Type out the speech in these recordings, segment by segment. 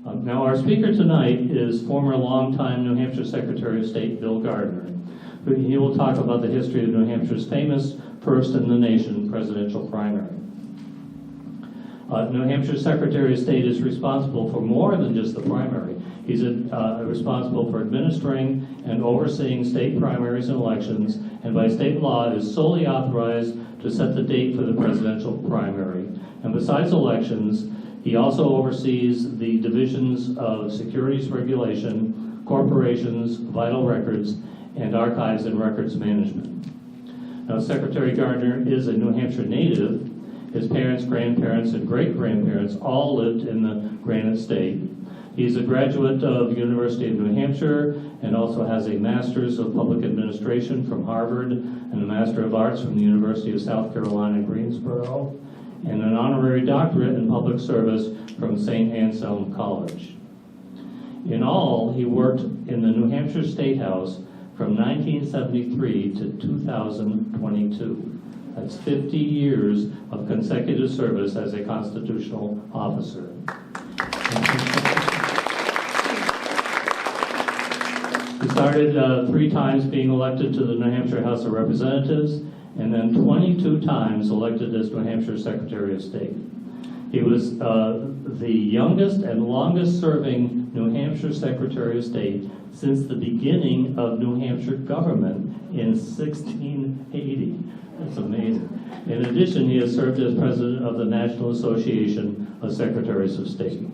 Now, our speaker tonight is former longtime New Hampshire Secretary of State Bill Gardner. He will talk about the history of New Hampshire's famous first in the nation presidential primary. New Hampshire Secretary of State is responsible for more than just the primary. He's responsible for administering and overseeing state primaries and elections, and by state law is solely authorized to set the date for the presidential primary. And besides elections, he also oversees the divisions of securities regulation, corporations, vital records, and archives and records management. Now, Secretary Gardner is a New Hampshire native. His parents, grandparents, and great-grandparents all lived in the Granite State. He's a graduate of the University of New Hampshire and also has a Master's of Public Administration from Harvard and a Master of Arts from the University of South Carolina, Greensboro, and an honorary doctorate in public service from St. Anselm College. In all, he worked in the New Hampshire State House from 1973 to 2022. That's 50 years of consecutive service as a constitutional officer. He started 3 times being elected to the New Hampshire House of Representatives, and then 22 times elected as New Hampshire Secretary of State. He was the youngest and longest serving New Hampshire Secretary of State since the beginning of New Hampshire government in 1680. That's amazing. In addition, he has served as president of the National Association of Secretaries of State.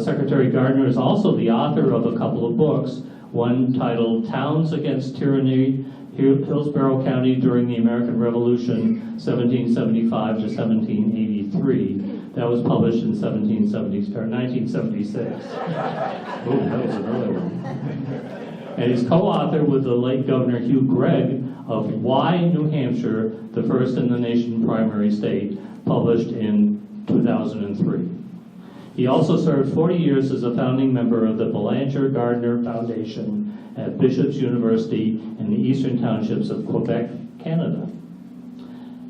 Secretary Gardner is also the author of a couple of books, one titled Towns Against Tyranny, Hillsborough County During the American Revolution, 1775 to 1783. That was published in 1976. Oh, that was an early one. And he's co-author with the late Governor Hugh Gregg of Why New Hampshire, the First in the Nation Primary State, published in 2003. He also served 40 years as a founding member of the Belanger Gardner Foundation at Bishop's University in the Eastern Townships of Quebec, Canada.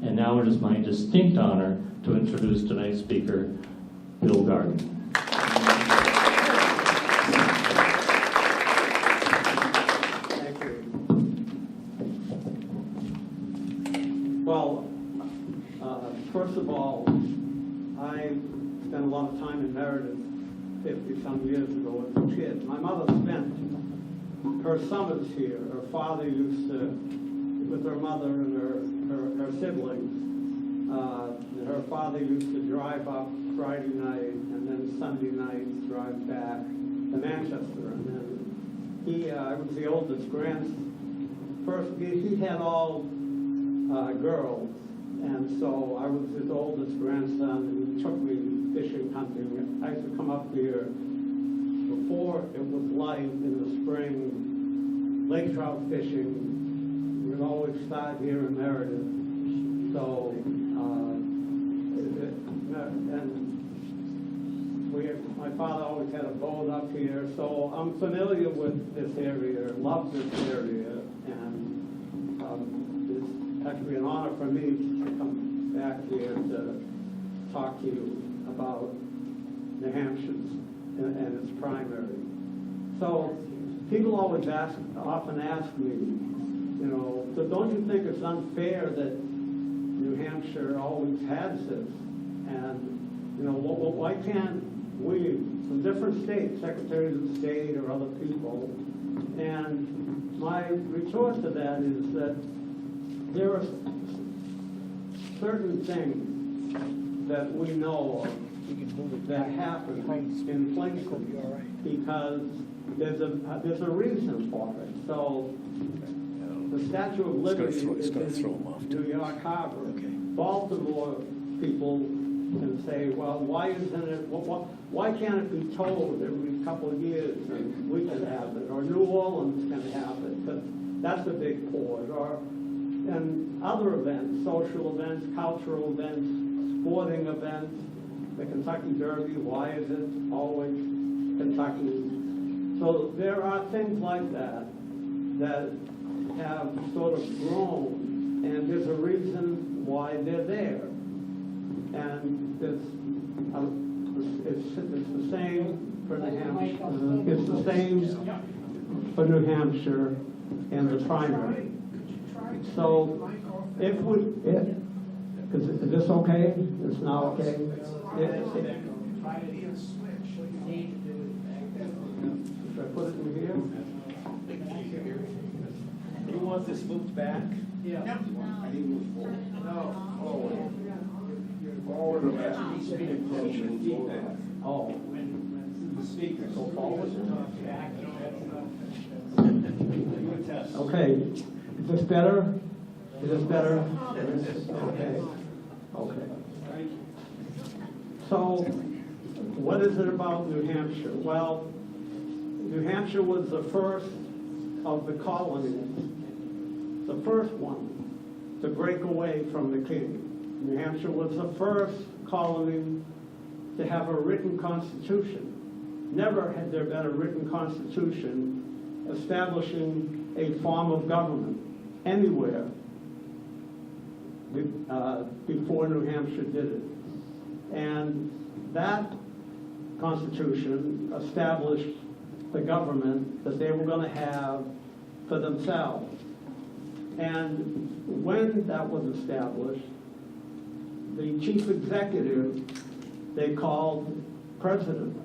And now it is my distinct honor to introduce tonight's speaker, Bill Gardner. Thank you. Well, first of all, I spent a lot of time in Meredith 50-some years ago as a kid. My mother spent her summers here. Her father used to, with her mother and her siblings, her father used to drive up Friday night and then Sunday night drive back to Manchester. And then he, I was the oldest grandson. First, he had all girls, and so I was his oldest grandson, and he took me fishing, hunting. I used to come up here before it was light in the spring, lake trout fishing. We'd always start here in Meredith. So, my father always had a boat up here, so I'm familiar with this area, love this area, and it's actually an honor for me to come back here to talk to you about New Hampshire and its primary. So people often ask me, you know, so don't you think it's unfair that New Hampshire always has this? And, you know, why can't we, from different states, secretaries of state or other people, and my retort to that is that there are certain things that we know of that happen in places because there's a reason for it. So the Statue of Liberty is in New York Harbor. Baltimore people can say, well, why isn't it? Why can't it be towed every couple of years and we can have it, or New Orleans can have it? Because that's a big port, and other events, social events, cultural events, sporting events. The Kentucky Derby, why is it always Kentucky? So there are things like that that have sort of grown, and there's a reason why they're there. And there's It's the same for New Hampshire. It's the same for New Hampshire and the primary. So if we, is this okay? It's now okay? Should I put it in here? You want this moved back? Yeah. I need to move forward. No. Forward. Forward or back? Oh. The speaker. Go forward. Do a test. Okay. Is this better? Is this better? Okay. Okay. So, what is it about New Hampshire? Well, New Hampshire was the first of the colonies, the first one to break away from the king. New Hampshire was the first colony to have a written constitution. Never had there been a written constitution establishing a form of government anywhere before New Hampshire did it. And that constitution established the government that they were going to have for themselves. And when that was established, the chief executive they called president.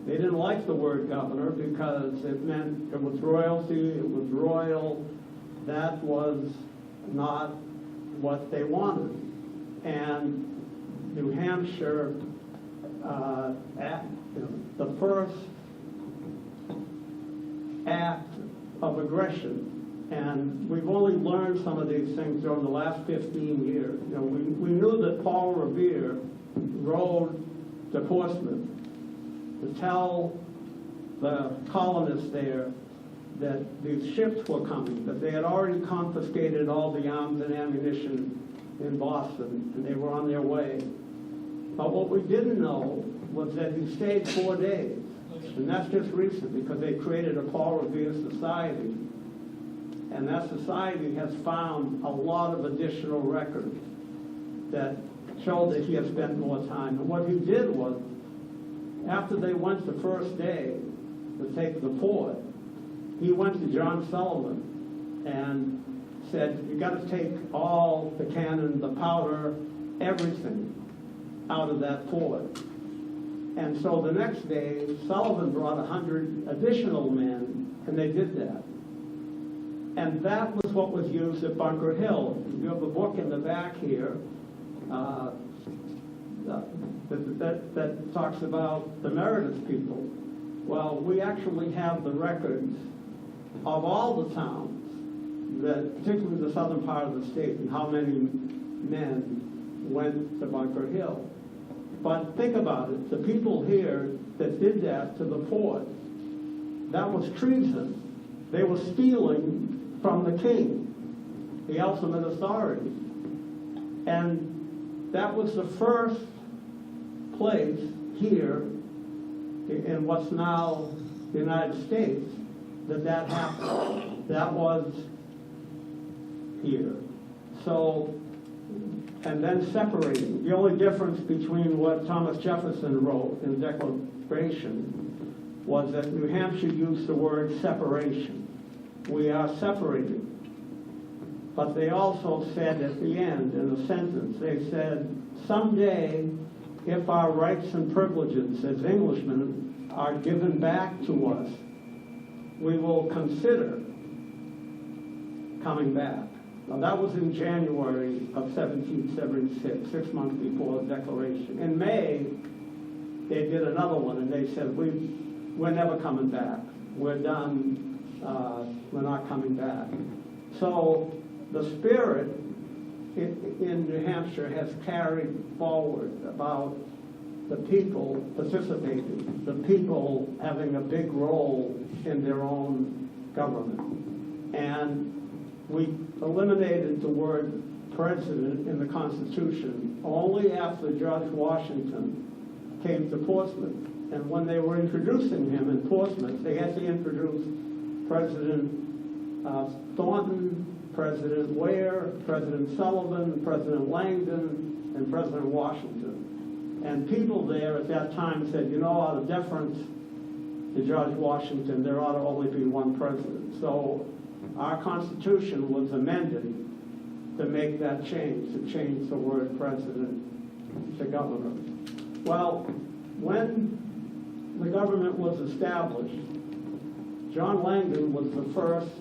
They didn't like the word governor because it meant it was royalty, it was royal. That was not what they wanted. And New Hampshire, the first act of aggression, and we've only learned some of these things during the last 15 years. You know, we knew that Paul Revere rode to Portsmouth to tell the colonists there that these ships were coming, that they had already confiscated all the arms and ammunition in Boston, and they were on their way. But what we didn't know was that he stayed 4 days. And that's just recent because they created a Paul Revere Society. And that society has found a lot of additional records that show that he has spent more time. And what he did was, after they went the first day to take the fort, he went to John Sullivan and said, you got to take all the cannon, the powder, everything out of that fort. And so the next day, Sullivan brought 100 additional men, and they did that. And that was what was used at Bunker Hill. You have a book in the back here that talks about the Meredith people. Well, we actually have the records of all the towns, that, particularly the southern part of the state, and how many men went to Bunker Hill. But think about it, the people here that did that to the fort, that was treason. They were stealing from the king, the ultimate authority. And that was the first place here in what's now the United States that happened. That was here. So, and then separating. The only difference between what Thomas Jefferson wrote in the Declaration was that New Hampshire used the word separation. We are separated. But they also said at the end, in a sentence, they said, someday, if our rights and privileges as Englishmen are given back to us, we will consider coming back. Now, that was in January of 1776, 6 months before the Declaration. In May, they did another one, and they said, we're never coming back. We're done. We're not coming back. So the spirit in New Hampshire has carried forward about the people participating, the people having a big role in their own government. And we eliminated the word president in the Constitution only after George Washington came to Portsmouth. And when they were introducing him in Portsmouth, they had to introduce President Thornton, President Ware, President Sullivan, President Langdon, and President Washington. And people there at that time said, you know, out of deference to George Washington, there ought to only be one president. So our Constitution was amended to make that change, to change the word president to governor. Well, when the government was established, John Langdon was the first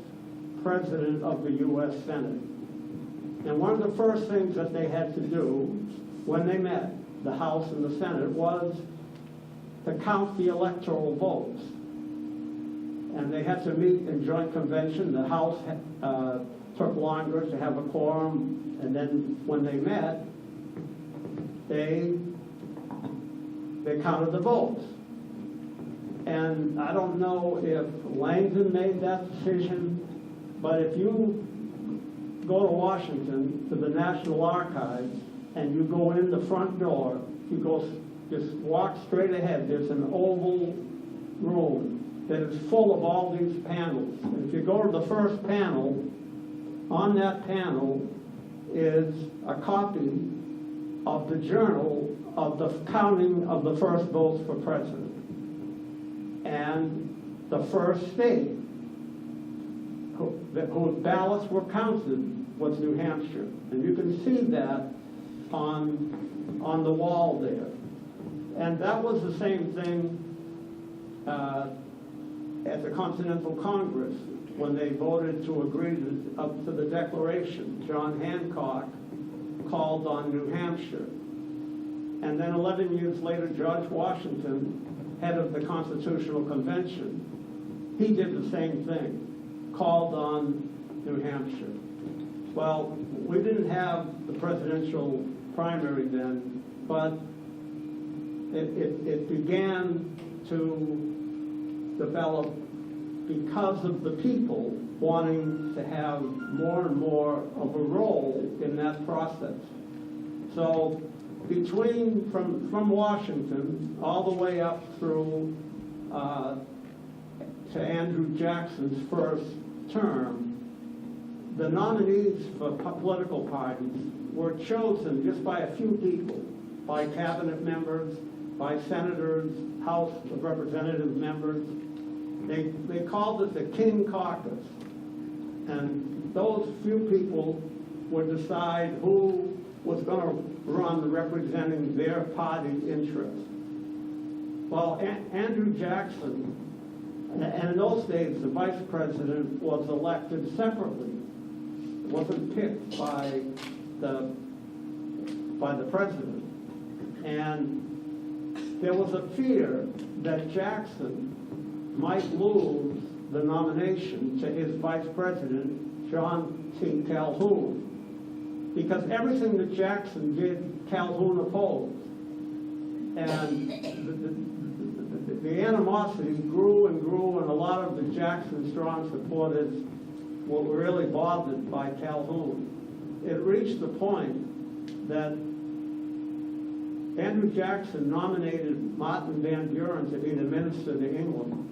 president of the U.S. Senate. And one of the first things that they had to do when they met, the House and the Senate, was to count the electoral votes. And they had to meet in joint convention. The House took longer to have a quorum, and then when they met, they counted the votes. And I don't know if Langdon made that decision, but if you go to Washington, to the National Archives, and you go in the front door, you go, just walk straight ahead, there's an oval room that is full of all these panels. And if you go to the first panel, on that panel is a copy of the journal of the counting of the first votes for president. And the first state whose ballots were counted was New Hampshire. And you can see that on the wall there. And that was the same thing at the Continental Congress when they voted to agree up to the Declaration. John Hancock called on New Hampshire. And then 11 years later, George Washington, head of the Constitutional Convention, he did the same thing, called on New Hampshire. Well, we didn't have the presidential primary then, but it began to develop because of the people wanting to have more and more of a role in that process. So from Washington all the way up through to Andrew Jackson's first term, the nominees for political parties were chosen just by a few people, by cabinet members, by senators, House of Representative members. They called it the King Caucus. And those few people would decide who was going to run representing their party interests. Well, Andrew Jackson, and in those days, the vice president was elected separately. It wasn't picked by the president. And there was a fear that Jackson might lose the nomination to his vice president, John T. Calhoun, because everything that Jackson did, Calhoun opposed. And the animosity grew and grew, and a lot of the Jackson strong supporters were really bothered by Calhoun. It reached the point that Andrew Jackson nominated Martin Van Buren to be the minister to England.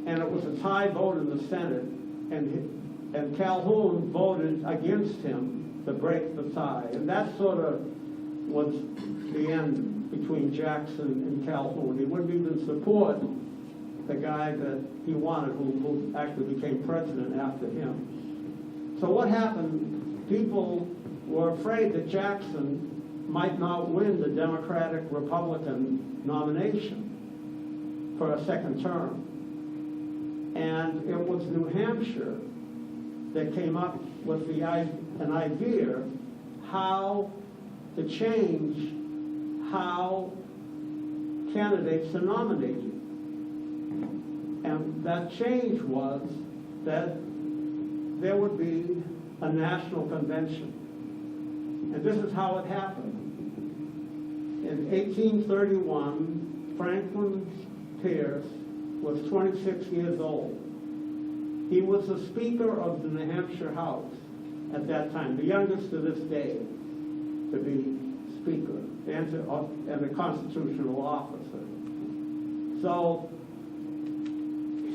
And it was a tie vote in the Senate, and Calhoun voted against him to break the tie. And that sort of was the end between Jackson and Calhoun. He wouldn't even support the guy that he wanted, who actually became president after him. So what happened, people were afraid that Jackson might not win the Democratic-Republican nomination for a second term. And it was New Hampshire that came up with an idea how to change how candidates are nominated. And that change was that there would be a national convention. And this is how it happened. In 1831, Franklin Pierce was 26 years old. He was the Speaker of the New Hampshire House at that time, the youngest to this day to be Speaker and a constitutional officer. So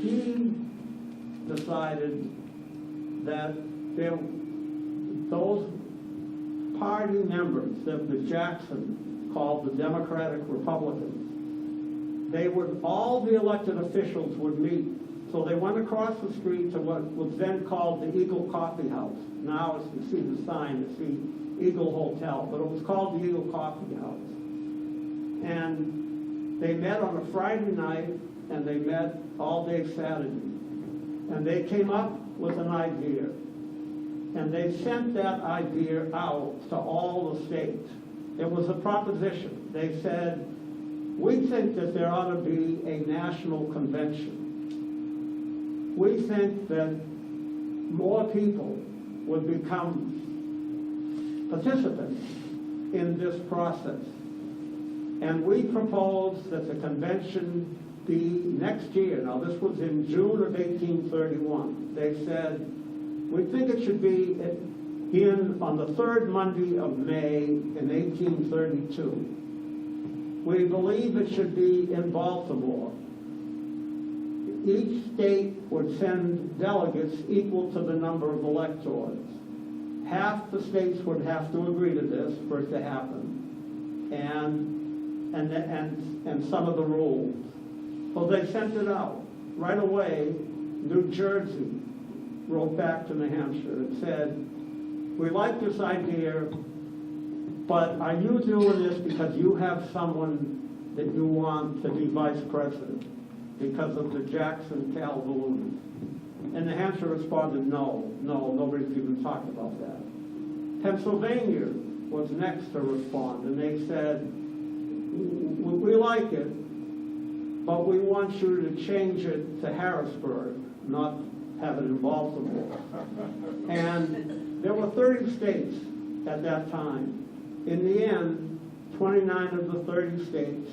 he decided that those party members of the Jackson called the Democratic Republicans. All the elected officials would meet. So they went across the street to what was then called the Eagle Coffee House. Now, as you see the sign, it's the Eagle Hotel, but it was called the Eagle Coffee House. And they met on a Friday night, and they met all day Saturday. And they came up with an idea. And they sent that idea out to all the states. It was a proposition. They said, we think that there ought to be a national convention. We think that more people would become participants in this process. And we propose that the convention be next year. Now, this was in June of 1831. They said, we think it should be on the third Monday of May in 1832. We believe it should be in Baltimore. Each state would send delegates equal to the number of electors. Half the states would have to agree to this for it to happen, and some of the rules. Well, they sent it out. Right away, New Jersey wrote back to New Hampshire and said, we like this idea, but are you doing this because you have someone that you want to be vice president because of the Jackson-Calhoun? And New Hampshire responded, no, nobody's even talked about that. Pennsylvania was next to respond, and they said, we like it, but we want you to change it to Harrisburg, not have it in Baltimore. And there were 30 states at that time. In the end, 29 of the 30 states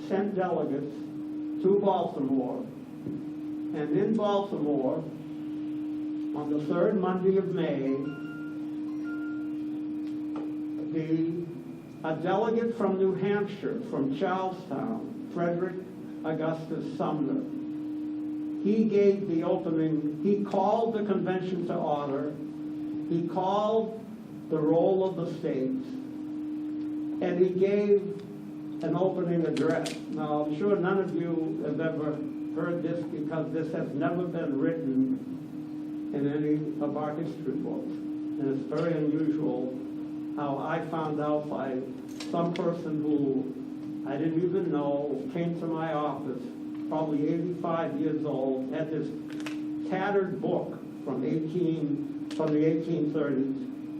sent delegates to Baltimore. And in Baltimore, on the third Monday of May, a delegate from New Hampshire, from Charlestown, Frederick Augustus Sumner, he gave the opening, he called the convention to order, he called the roll of the states, and he gave an opening address. Now, I'm sure none of you have ever heard this because this has never been written in any of our history books. And it's very unusual how I found out by some person who I didn't even know came to my office, probably 85 years old, had this tattered book from the 1830s,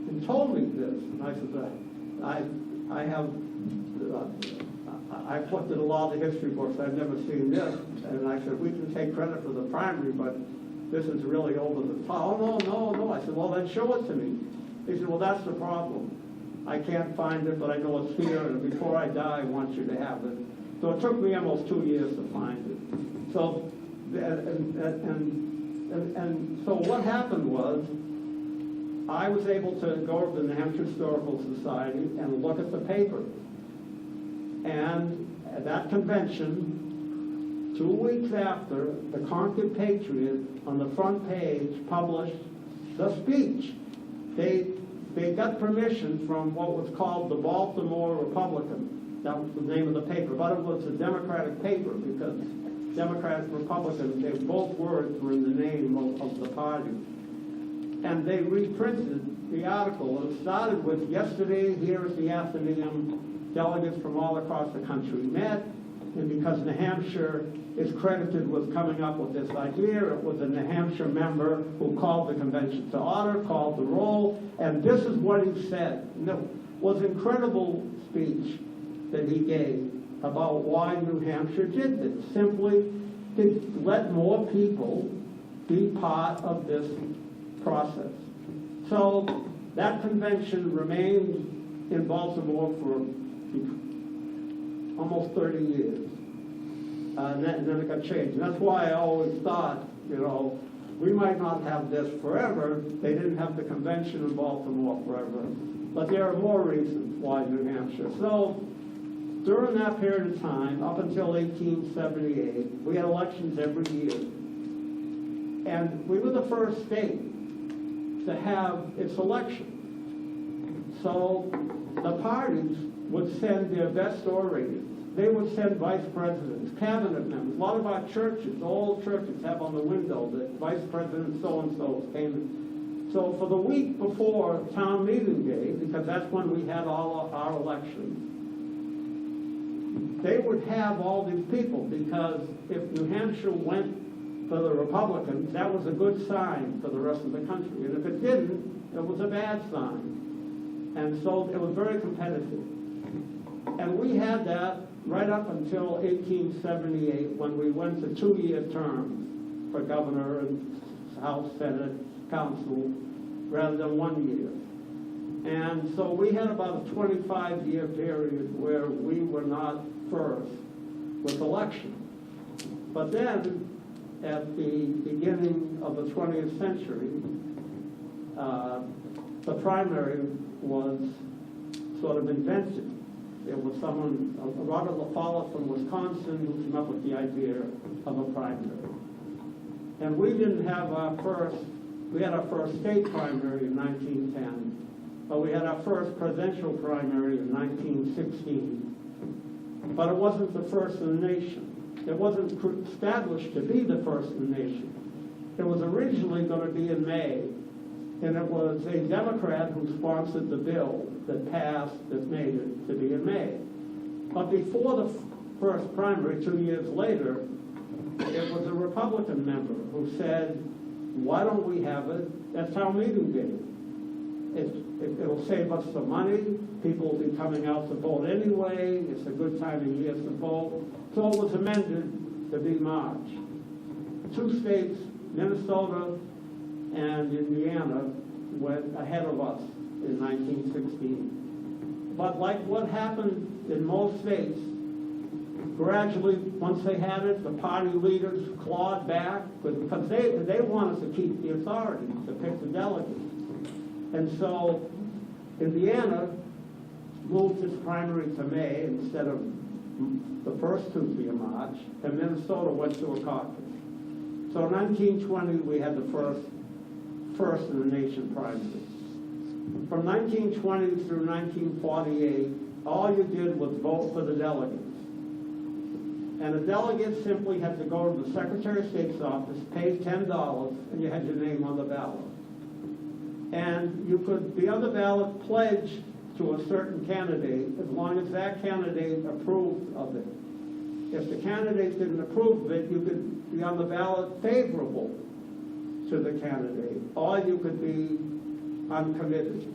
and told me this. And I said, I've looked at a lot of the history books, I've never seen this. And I said, we can take credit for the primary, but this is really over the top. Oh, no. I said, well, then show it to me. He said, well, that's the problem. I can't find it, but I know it's here, and before I die, I want you to have it. So it took me almost 2 years to find it. So, and so what happened was, I was able to go to the New Hampshire Historical Society and look at the papers. And at that convention, 2 weeks after, the Concord Patriot on the front page published the speech. They got permission from what was called the Baltimore Republican. That was the name of the paper, but it was a Democratic paper because Democratic Republican, both words were in the name of the party. And they reprinted the article. It started with, yesterday here at the Athenaeum, delegates from all across the country met, and because New Hampshire is credited with coming up with this idea, it was a New Hampshire member who called the convention to order, called the roll, and this is what he said. And it was an incredible speech that he gave about why New Hampshire did this. Simply to let more people be part of this process. So that convention remained in Baltimore for almost 30 years. And then it got changed. And that's why I always thought, we might not have this forever. They didn't have the convention in Baltimore forever. But there are more reasons why New Hampshire. So during that period of time, up until 1878, we had elections every year. And we were the first state to have its election. So the parties would send their best orators. They would send vice presidents, cabinet members. A lot of our churches, old churches, have on the window that Vice President so-and-so came. So for the week before town meeting day, because that's when we had all our elections, they would have all these people, because if New Hampshire went for the Republicans, that was a good sign for the rest of the country. And if it didn't, it was a bad sign. And so it was very competitive. And we had that right up until 1878, when we went to 2-year terms for governor and House, Senate, Council, rather than 1 year. And so we had about a 25-year period where we were not first with elections. But then, at the beginning of the 20th century, the primary was sort of invented. There was someone, Robert LaFollette from Wisconsin, who came up with the idea of a primary. And we didn't have we had our first state primary in 1910, but we had our first presidential primary in 1916. But it wasn't the first in the nation. It wasn't established to be the first in the nation. It was originally going to be in May, and it was a Democrat who sponsored the bill that passed that made it to be in May. But before the first primary, 2 years later, it was a Republican member who said, why don't we have it at town meeting day? It'll save us some money. People will be coming out to vote anyway. It's a good time of year to vote. So it was amended to be March. 2 states, Minnesota and Indiana, went ahead of us in 1916. But like what happened in most states, gradually, once they had it, the party leaders clawed back, because they wanted to keep the authority to pick the delegates. And so Indiana moved its primary to May instead of the first Tuesday of March, and Minnesota went to a caucus. So in 1920, we had the first in the nation primary. From 1920 through 1948, all you did was vote for the delegates. And the delegates simply had to go to the Secretary of State's office, pay $10, and you had your name on the ballot. And you could, be on the ballot, pledge to a certain candidate as long as that candidate approved of it. If the candidate didn't approve of it, you could be on the ballot favorable to the candidate, or you could be uncommitted.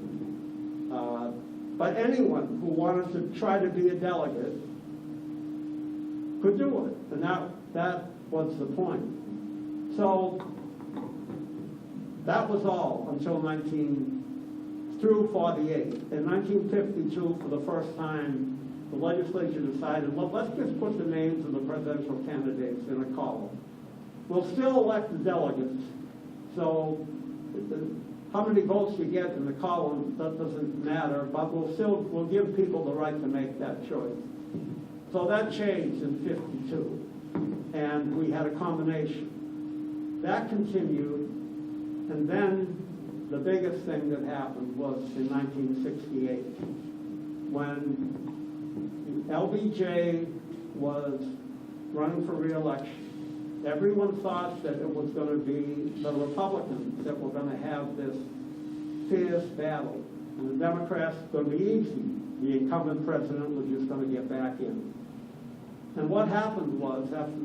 But anyone who wanted to try to be a delegate could do it, and that was the point. So that was all until through 48. In 1952, for the first time, the legislature decided, well, let's just put the names of the presidential candidates in a column. We'll still elect the delegates, so how many votes you get in the column, that doesn't matter, but we'll give people the right to make that choice. So that changed in 52, and we had a combination. That continued, and then the biggest thing that happened was in 1968, when LBJ was running for re-election. Everyone thought that it was going to be the Republicans that were going to have this fierce battle, and the Democrats were going to be easy. The incumbent president was just going to get back in. And what happened was, after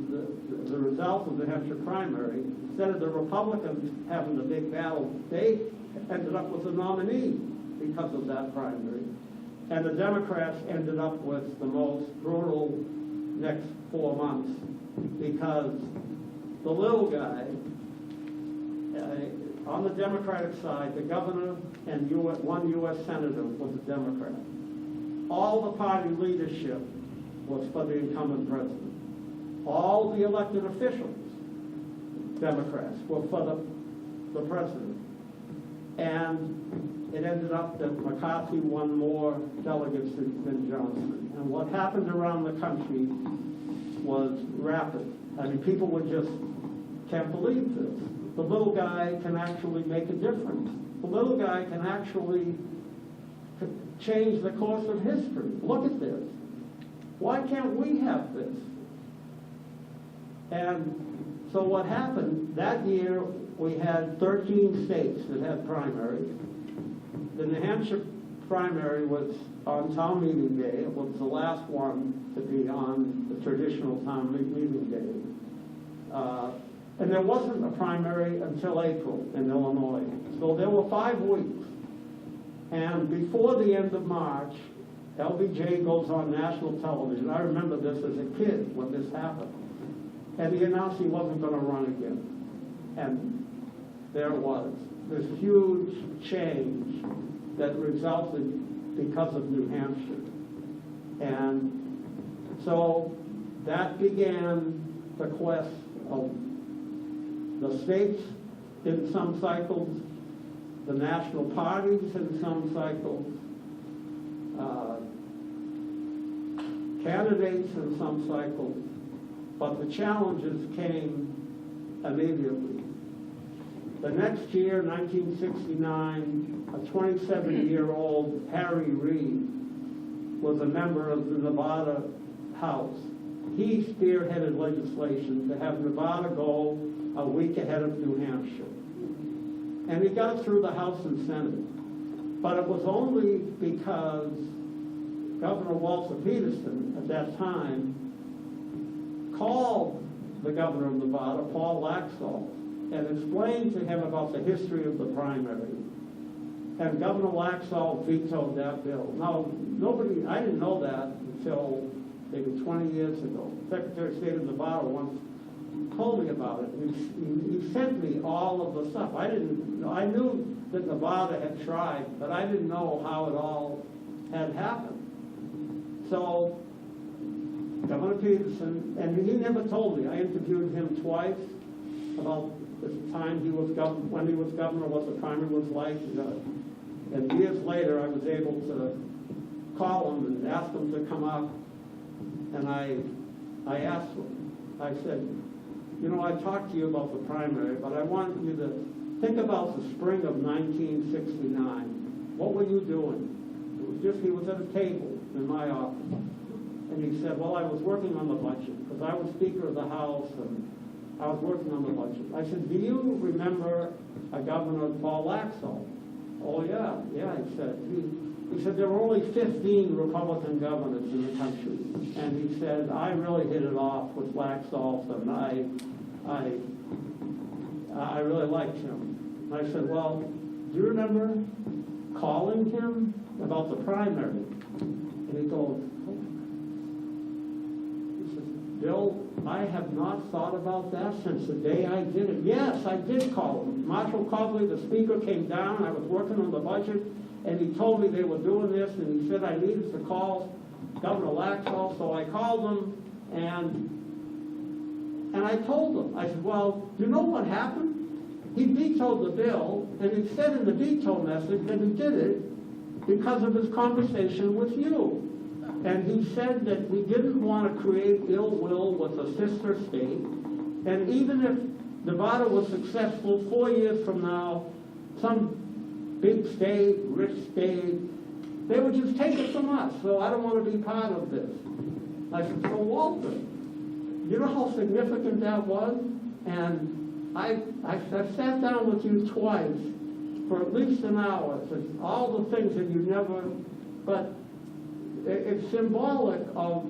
the result of the Hampshire primary, instead of the Republicans having the big battle, they ended up with a nominee because of that primary. And the Democrats ended up with the most brutal next 4 months, because the little guy, on the Democratic side, the governor and one U.S. senator was a Democrat. All the party leadership was for the incumbent president. All the elected officials, Democrats, were for the president. And it ended up that McCarthy won more delegates than Johnson. And what happened around the country was rapid. I mean, people would just, can't believe this. The little guy can actually make a difference. The little guy can actually change the course of history. Look at this. Why can't we have this? And so what happened, that year we had 13 states that had primaries. The New Hampshire primary was on town meeting day. It was the last one to be on the traditional town meeting day. And there wasn't a primary until April in Illinois. So there were 5 weeks. And before the end of March, LBJ goes on national television. I remember this as a kid when this happened. And he announced he wasn't going to run again. And there it was, this huge change that resulted because of New Hampshire. And so that began the quest of the states in some cycles, the national parties in some cycles, candidates in some cycles, but the challenges came immediately. The next year, 1969, a 27-year-old Harry Reid was a member of the Nevada House. He spearheaded legislation to have Nevada go a week ahead of New Hampshire. And he got it through the House and Senate. But it was only because Governor Walter Peterson, at that time, called the governor of Nevada, Paul Laxalt, and explained to him about the history of the primary. And Governor Laxalt vetoed that bill. Now, I didn't know that until maybe 20 years ago. Secretary of State of Nevada once told me about it. He sent me all of the stuff. I knew that Nevada had tried, but I didn't know how it all had happened. So Governor Peterson, and he never told me. I interviewed him twice about the time he was when he was governor, what the primary was like. And years later, I was able to call him and ask him to come up. And I asked him, I said, you know, I talked to you about the primary, but I want you to think about the spring of 1969. What were you doing? It was just, he was at a table in my office. And he said, well, I was working on the budget, because I was Speaker of the House, and I was working on the budget. I said, do you remember a governor, Paul Laxalt? Oh, yeah, he said. He said, there were only 15 Republican governors in the country. And he said, I really hit it off with Laxalt, and I really liked him. And I said, well, do you remember calling him about the primary? And he goes, Bill, I have not thought about that since the day I did it. Yes, I did call him. Marshall Cobley, the speaker, came down. I was working on the budget, and he told me they were doing this, and he said I needed to call Governor Laxalt, so I called him, and I told him. I said, well, you know what happened? He vetoed the bill, and he said in the veto message that he did it because of his conversation with you. And he said that we didn't want to create ill will with a sister state. And even if Nevada was successful 4 years from now, some big state, rich state, they would just take it from us. So I don't want to be part of this. I said, so Walter, you know how significant that was? And I sat down with you twice for at least an hour. Said all the things that you never, but it's symbolic of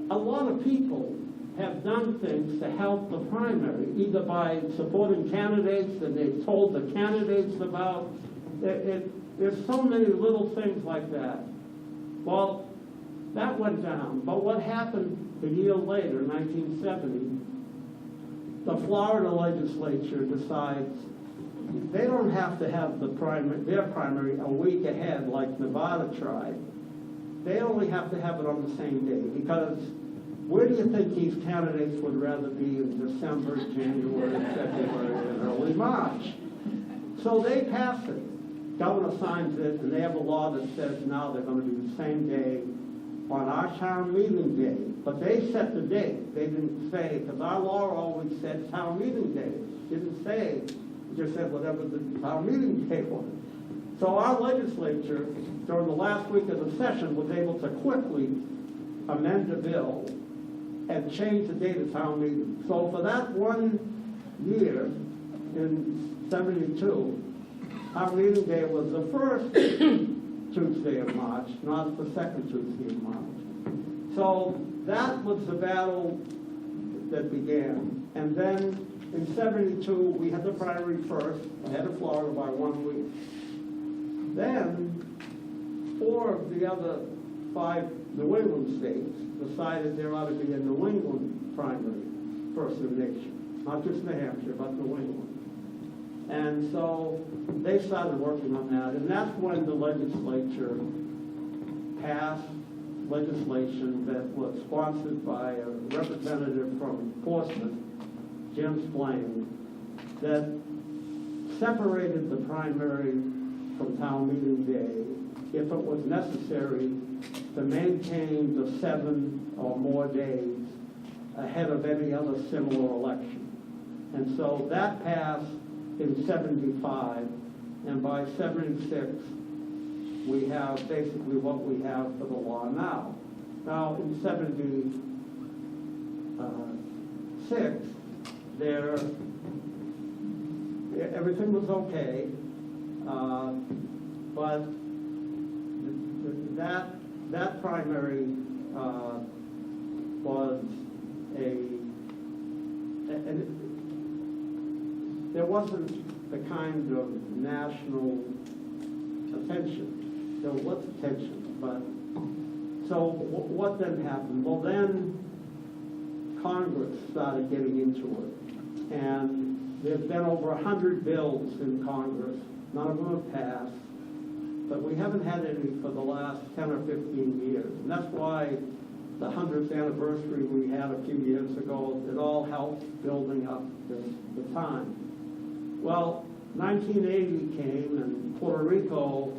a lot of people have done things to help the primary, either by supporting candidates that they've told the candidates about. There's so many little things like that. Well, that went down. But what happened a year later, 1970, the Florida legislature decides they don't have to have their primary a week ahead like Nevada tried. They only have to have it on the same day, because where do you think these candidates would rather be in December, January, February, and early March? So they pass it. Governor signs it, and they have a law that says now they're going to do the same day on our town meeting day. But they set the date. They didn't say, because our law always said town meeting day. It didn't say, it just said whatever the town meeting day was. So our legislature, during the last week of the session, was able to quickly amend the bill and change the date of town meeting. So for that 1 year, in 72, our meeting day was the first Tuesday of March, not the second Tuesday of March. So that was the battle that began. And then in 72, we had the primary first, ahead of Florida by 1 week. Then 4 of the other 5 New England states decided there ought to be a New England primary first in the nation, not just New Hampshire, but New England. And so they started working on that, and that's when the legislature passed legislation that was sponsored by a representative from Portsmouth, Jim Splain, that separated the primary from town meeting day if it was necessary to maintain the 7 or more days ahead of any other similar election. And so that passed in 75, and by 76, we have basically what we have for the law now. Now, in 76, everything was okay, but that primary was there wasn't the kind of national attention. There was attention, but so what then happened? Well, then Congress started getting into it, and there's been over 100 bills in Congress. None of them have passed, but we haven't had any for the last 10 or 15 years, and that's why the 100th anniversary we had a few years ago, it all helped building up the time. Well, 1980 came, and Puerto Rico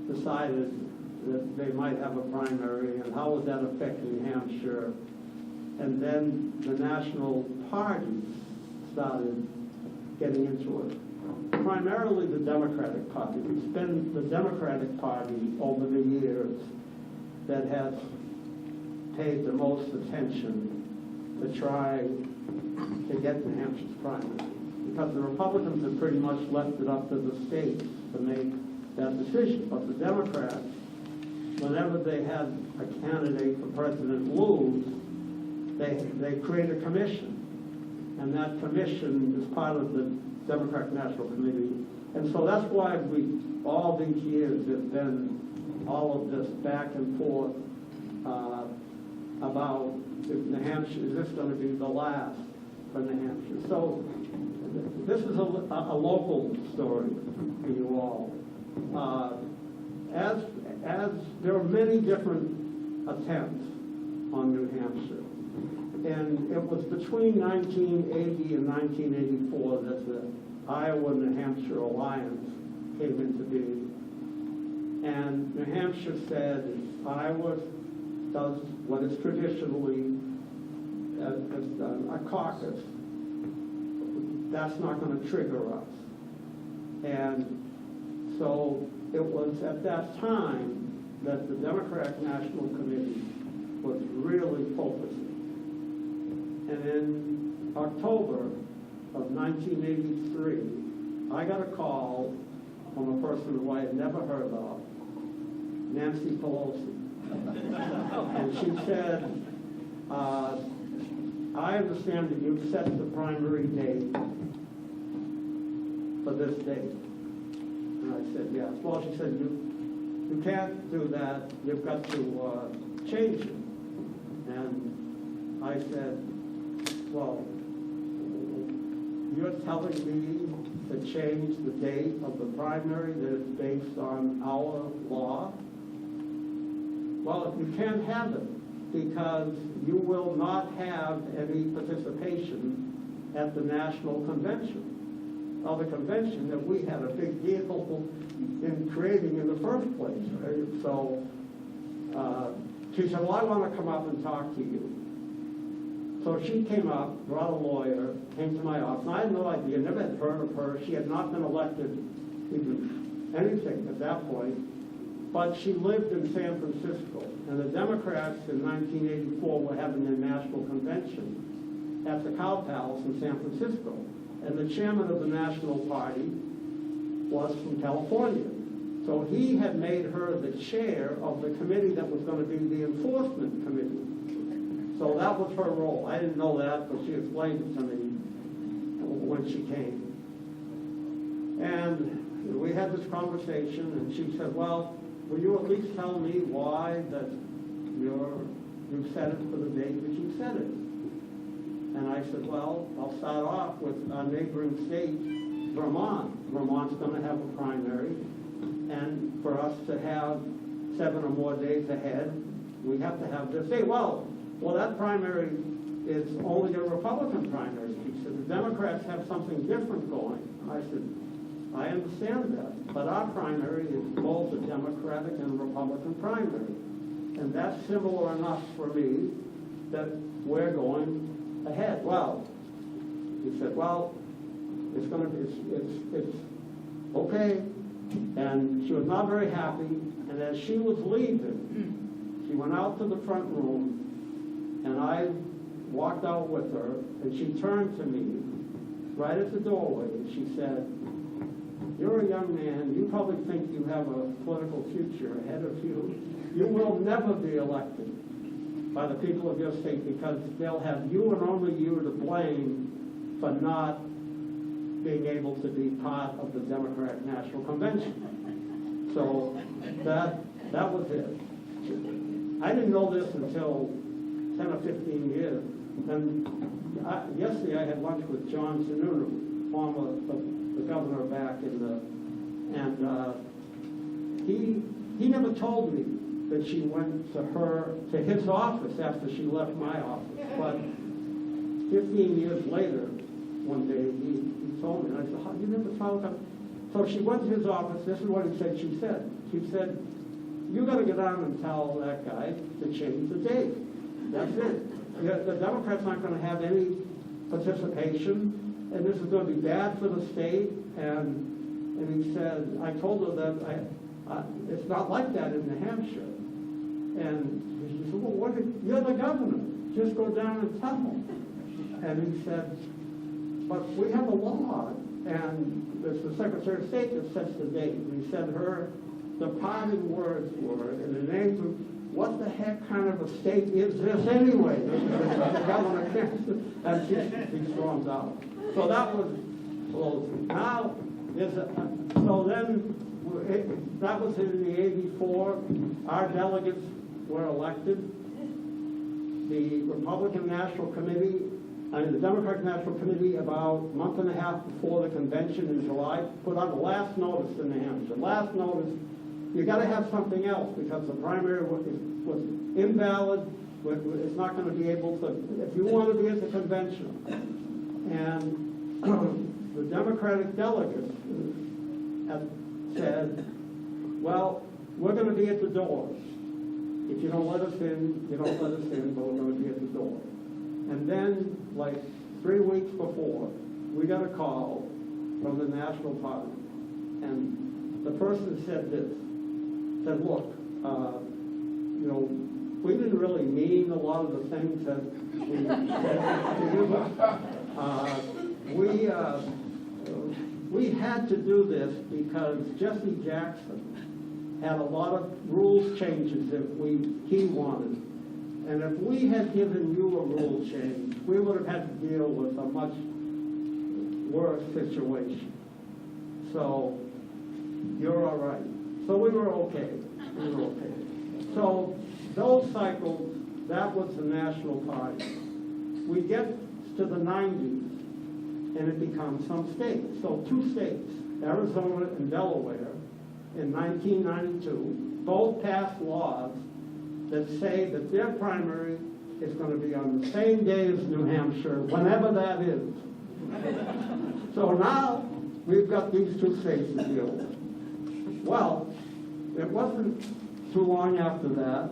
decided that they might have a primary, and how was that affecting Hampshire? And then the national parties started getting into it. Primarily the Democratic Party. It's been the Democratic Party over the years that has paid the most attention to try to get New Hampshire's primary. Because the Republicans have pretty much left it up to the states to make that decision. But the Democrats, whenever they had a candidate for president lose, they create a commission. And that commission is part of the Democratic National Committee. And so that's why all these years, there's been all of this back and forth about if New Hampshire, is this going to be the last for New Hampshire? So this is a local story for you all. As there are many different attempts on New Hampshire, and it was between 1980 and 1984 that the Iowa-New Hampshire Alliance came into being. And New Hampshire said Iowa does what is traditionally a caucus. That's not going to trigger us. And so it was at that time that the Democratic National Committee was really focusing. And in October of 1983, I got a call from a person who I had never heard of, Nancy Pelosi. And she said, I understand that you've set the primary date for this date. And I said, yes. Well, she said, you can't do that. You've got to change it. And I said, well, you're telling me to change the date of the primary that is based on our law? Well, you can't have it because you will not have any participation at the National Convention. Well, the convention that we had a big deal in creating in the first place, right? So she said, well, I want to come up and talk to you. So she came up, brought a lawyer, came to my office. And I had no idea, never had heard of her. She had not been elected even anything at that point. But she lived in San Francisco, and the Democrats in 1984 were having their national convention at the Cow Palace in San Francisco. And the chairman of the National Party was from California. So he had made her the chair of the committee that was going to be the enforcement committee. So that was her role. I didn't know that, but she explained it to me when she came. And we had this conversation, and she said, well, will you at least tell me why that you set it for the date that you set it? And I said, well, I'll start off with our neighboring state, Vermont. Vermont's going to have a primary, and for us to have 7 or more days ahead, we have to have this date. Well, that primary is only a Republican primary. She said, the Democrats have something different going. I said, I understand that, but our primary is both a Democratic and a Republican primary. And that's similar enough for me that we're going ahead. Well, he said, well, it's going to be, it's okay. And she was not very happy. And as she was leaving, she went out to the front room, and I walked out with her, and she turned to me right at the doorway, and she said, you're a young man, you probably think you have a political future ahead of you. You will never be elected by the people of your state because they'll have you and only you to blame for not being able to be part of the Democratic National Convention. So that was it. I didn't know this until 10 or 15 years. And yesterday I had lunch with John Sununu, former the governor back in the, and he never told me that she went to his office after she left my office. But 15 years later, one day he told me, and I said, how, you never told her? So she went to his office. This is what he said. She said, you got to get down and tell that guy to change the date. That's it. The Democrats aren't going to have any participation, and this is going to be bad for the state. And he said, I told her that it's not like that in New Hampshire. And she said, well, you're the governor. Just go down and tell him. And he said, but we have a law, and it's the Secretary of State that sets the date. And he said her departing words were, in the name of, what the heck kind of a state is this anyway? The governor can't. And she stormed out. So that was closing. Now, so then, that was in the 84. Our delegates were elected. The Republican National Committee, the Democratic National Committee, about a month and a half before the convention in July, put out a last notice in New Hampshire. Last notice, you got to have something else because the primary was invalid. It's not going to be able to, if you want to be at the convention. And the Democratic delegates said, well, we're going to be at the doors. If you don't let us in, you don't let us in, but we're going to be at the door. And then, like 3 weeks before, we got a call from the National Party. And the person said this, said, look, we didn't really mean a lot of the things that we said to you. We had to do this because Jesse Jackson had a lot of rules changes that he wanted. And if we had given you a rule change, we would have had to deal with a much worse situation. So you're all right. So we were okay. So those cycles, that was the National Party. We get to the 90s, and it becomes some states. So 2 states, Arizona and Delaware, in 1992, both passed laws that say that their primary is going to be on the same day as New Hampshire, whenever that is. So now we've got these 2 states to deal with. Well, it wasn't too long after that,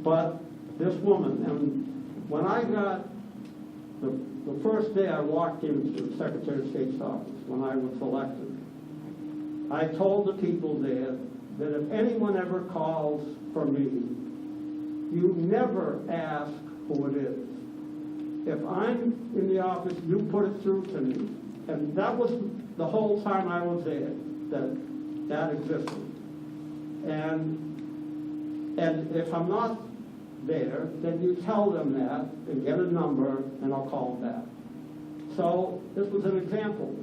but this woman, and when I got the first day I walked into the Secretary of State's office when I was elected, I told the people there that if anyone ever calls for me, you never ask who it is. If I'm in the office, you put it through to me. And that was the whole time I was there, that existed. And if I'm not there, then you tell them that and get a number and I'll call them back. So this was an example.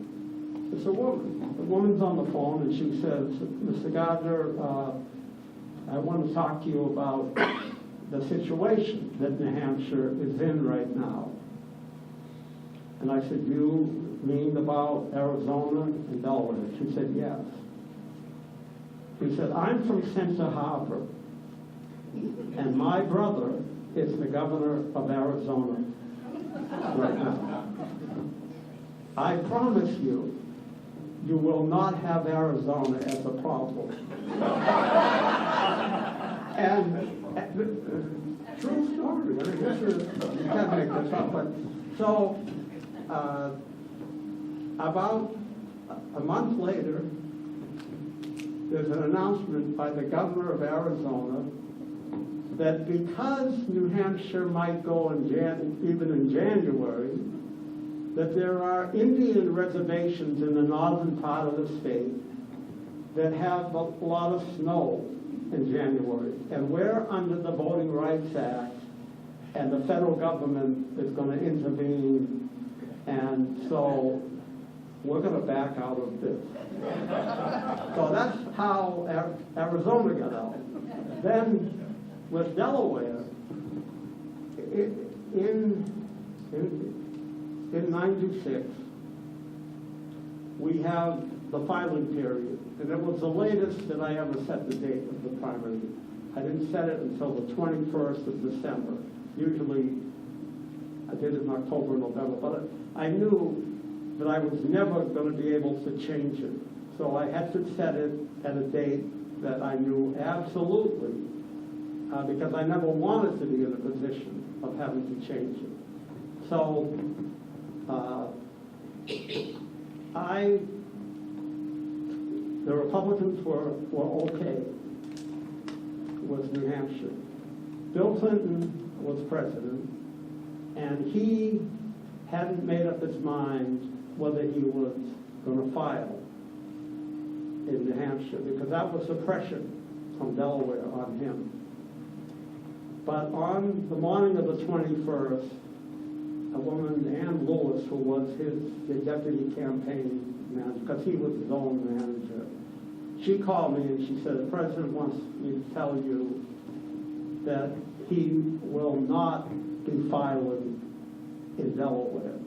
It's a woman. The woman's on the phone and she says, Mr. Gardner, I want to talk to you about the situation that New Hampshire is in right now. And I said, you mean about Arizona and Delaware? She said, yes. He said, I'm from Center Harbor, and my brother is the governor of Arizona right now. I promise you, you will not have Arizona as a problem. And true story. I mean, this is, you can't make this up. But so about a month later, there's an announcement by the governor of Arizona that because New Hampshire might go even in January, that there are Indian reservations in the northern part of the state that have a lot of snow in January. And we're under the Voting Rights Act, and the federal government is going to intervene, and so we're going to back out of this. So that's how Arizona got out. Then with Delaware, in 96, we have the filing period, and it was the latest that I ever set the date of the primary. I didn't set it until the 21st of December. Usually, I did it in October, November, but I knew that I was never going to be able to change it. So I had to set it at a date that I knew absolutely, because I never wanted to be in a position of having to change it. So the Republicans were okay with New Hampshire. Bill Clinton was president, and he hadn't made up his mind whether he was going to file in New Hampshire, because that was the pressure from Delaware on him. But on the morning of the 21st, a woman, Ann Lewis, who was the deputy campaign manager, because he was his own manager, she called me and she said, the president wants me to tell you that he will not be filing in Delaware.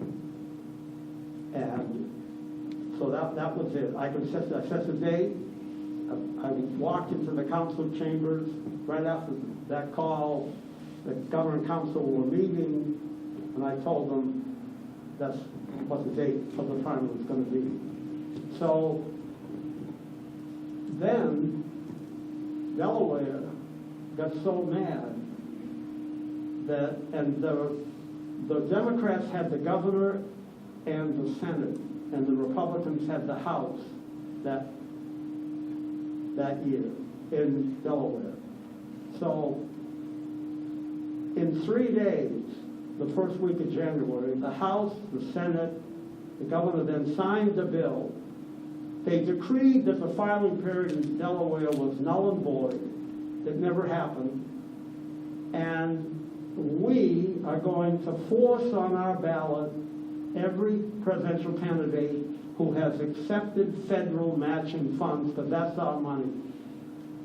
And so that was it. I set the date. I walked into the council chambers right after that call. The governor and council were meeting, and I told them that's what the date of the primary was going to be. So then Delaware got so mad that, and the Democrats had the governor and the Senate, and the Republicans had the House that year in Delaware. So in 3 days, the first week of January, the House, the Senate, the governor then signed the bill. They decreed that the filing period in Delaware was null and void. It never happened. And we are going to force on our ballot every presidential candidate who has accepted federal matching funds, because that's our money.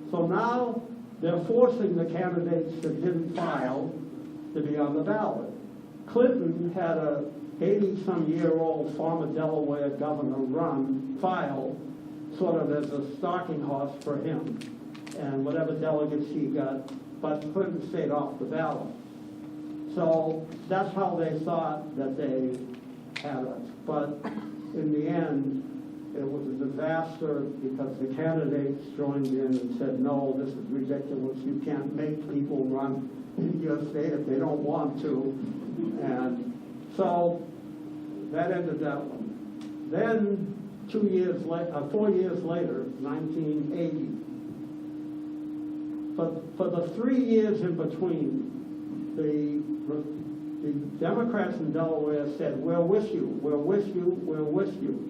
So now they're forcing the candidates that didn't file to be on the ballot. Clinton had a 80-some-year-old former Delaware governor file sort of as a stalking horse for him, and whatever delegates he got, but Clinton stayed off the ballot. So that's how they thought that they had us. But in the end, it was a disaster because the candidates joined in and said, no, this is ridiculous. You can't make people run in your state if they don't want to. And so that ended that one. Then 4 years later, 1980. But for the 3 years in between, the Democrats in Delaware said, we're with you, we're with you, we're with you.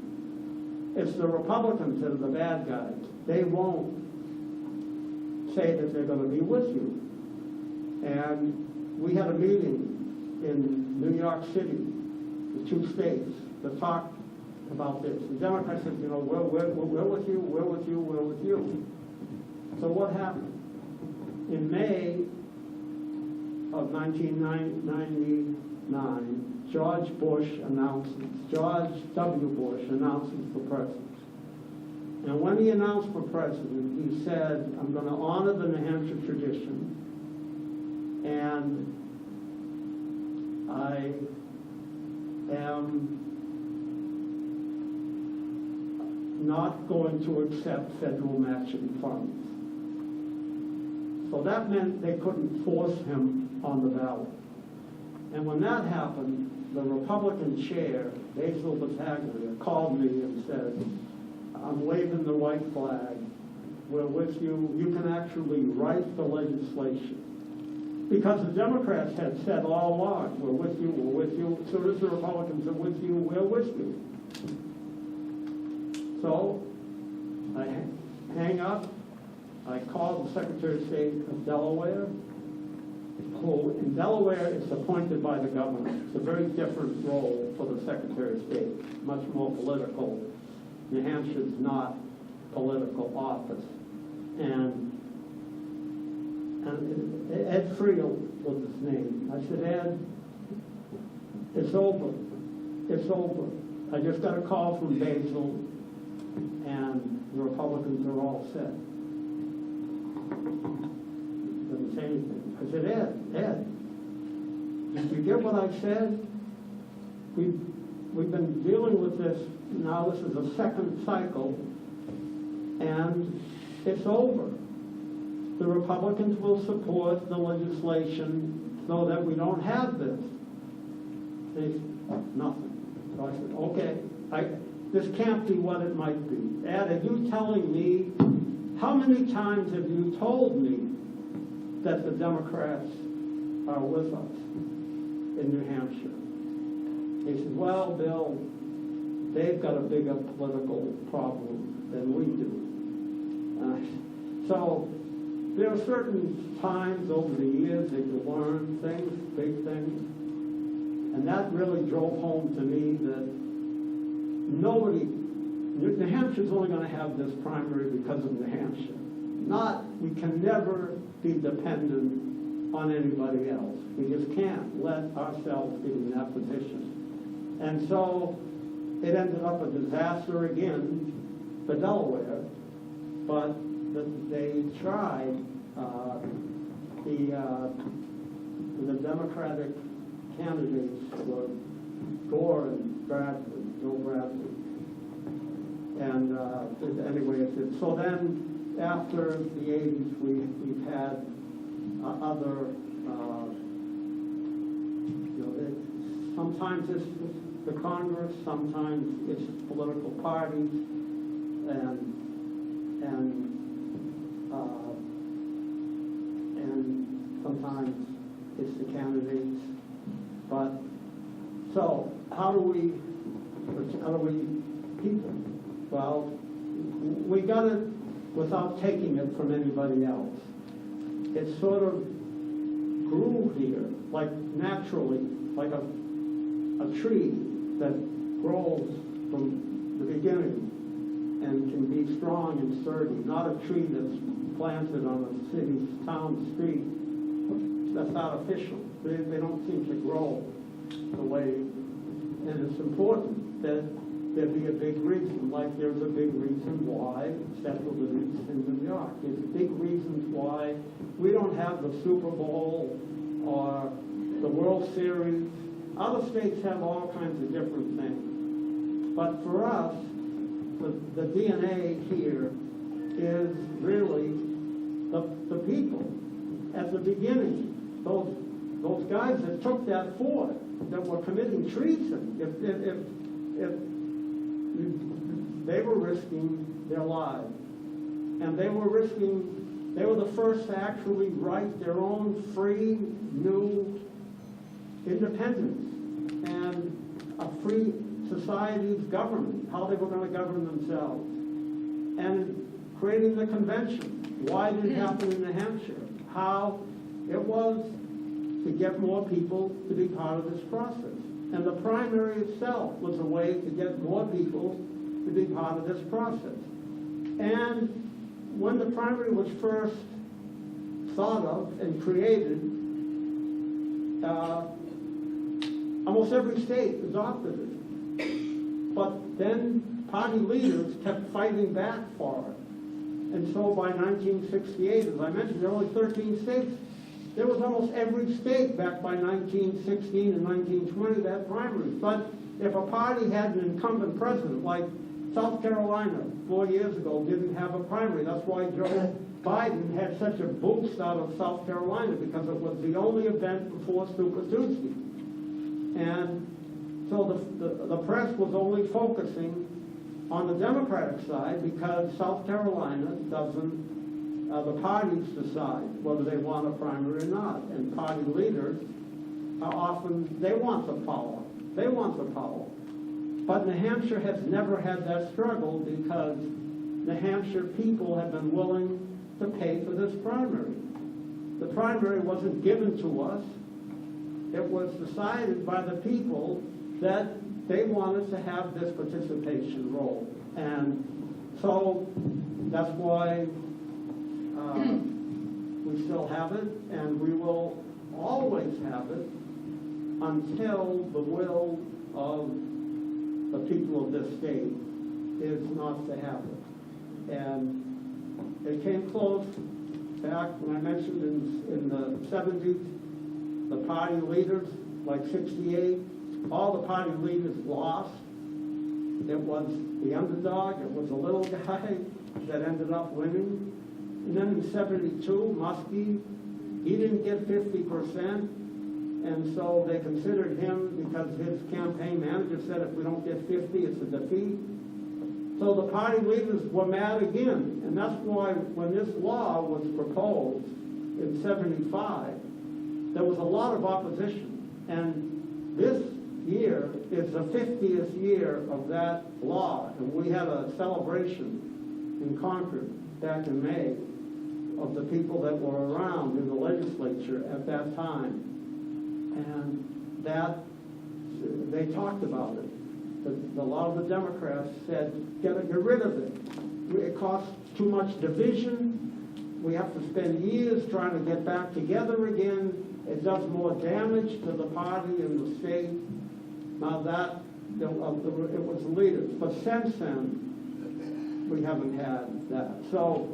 It's the Republicans that are the bad guys. They won't say that they're going to be with you. And we had a meeting in New York City, the two states, to talk about this. The Democrats said, we're with you, we're with you, we're with you. So what happened? In May of 1999, George W. Bush announces for president. And when he announced for president, he said, I'm going to honor the New Hampshire tradition, and I am not going to accept federal matching funds. So that meant they couldn't force him on the ballot. And when that happened, the Republican chair, Basil Battaglia, called me and said, I'm waving the white flag. We're with you. You can actually write the legislation. Because the Democrats had said all along, we're with you, we're with you. So as the Republicans are with you, we're with you. So I hang up. I called the Secretary of State of Delaware, who in Delaware is appointed by the governor. It's a very different role for the Secretary of State, much more political. New Hampshire is not political office. And Ed Friel was his name. I said, Ed, it's over. It's over. I just got a call from Basil, and the Republicans are all set. Doesn't say anything. I said, Ed, did you get what I said? We've been dealing with this, now this is the second cycle, and it's over. The Republicans will support the legislation so that we don't have this. They said, nothing. So I said, okay, this can't be what it might be. Ed, are you telling me, how many times have you told me that the Democrats are with us in New Hampshire? He said, well, Bill, they've got a bigger political problem than we do. So there are certain times over the years that you learn things, big things, and that really drove home to me that New Hampshire's only going to have this primary because of New Hampshire. We can never be dependent on anybody else. We just can't let ourselves get in that position. And so it ended up a disaster again for Delaware, but they tried, the Democratic candidates were Gore and Bradley, Joe Bradley. And anyway, so then after the 80s, we've had other, sometimes it's the Congress, sometimes it's political parties, and sometimes it's the candidates. But so how do we keep it? Well, we got it without taking it from anybody else. It sort of grew here, like naturally, like a tree that grows from the beginning and can be strong and sturdy, not a tree that's planted on a town street. That's artificial. They don't seem to grow the way, and it's important that there be a big reason, like there's a big reason why central districts in New York. There's big reasons why we don't have the Super Bowl or the World Series. Other states have all kinds of different things. But for us, the DNA here is really the people. At the beginning, those guys that took that fort, that were committing treason, if they were risking their lives. And they were the first to actually write their own free, new independence and a free society's government, how they were going to govern themselves. And creating the convention. Why did it happen in New Hampshire? How it was to get more people to be part of this process. And the primary itself was a way to get more people to be part of this process. And when the primary was first thought of and created, almost every state adopted it. But then party leaders kept fighting back for it. And so by 1968, as I mentioned, there were only 13 states. There was almost every state back by 1916 and 1920 that had primaries. But if a party had an incumbent president, like South Carolina 4 years ago didn't have a primary. That's why Joe Biden had such a boost out of South Carolina, because it was the only event before Super Tuesday. And so the press was only focusing on the Democratic side because South Carolina doesn't, the parties decide whether they want a primary or not. And party leaders are often, they want the power. They want the power. But New Hampshire has never had that struggle because New Hampshire people have been willing to pay for this primary. The primary wasn't given to us. It was decided by the people that they wanted to have this participation role. And so that's why we still have it, and we will always have it until the will of the people of this state is not to have it. And it came close back when I mentioned in the 70s, the party leaders, like 68, all the party leaders lost. It was the underdog, it was a little guy that ended up winning. And then in 72, Muskie, he didn't get 50%. And so they considered him, because his campaign manager said if we don't get 50, it's a defeat. So the party leaders were mad again. And that's why when this law was proposed in 75, there was a lot of opposition. And this year is the 50th year of that law. And we had a celebration in Concord back in May of the people that were around in the legislature at that time. And that, they talked about it. A lot of the Democrats said, get rid of it. It costs too much division. We have to spend years trying to get back together again. It does more damage to the party and the state. Now that, it was the leaders. But since then, we haven't had that. So,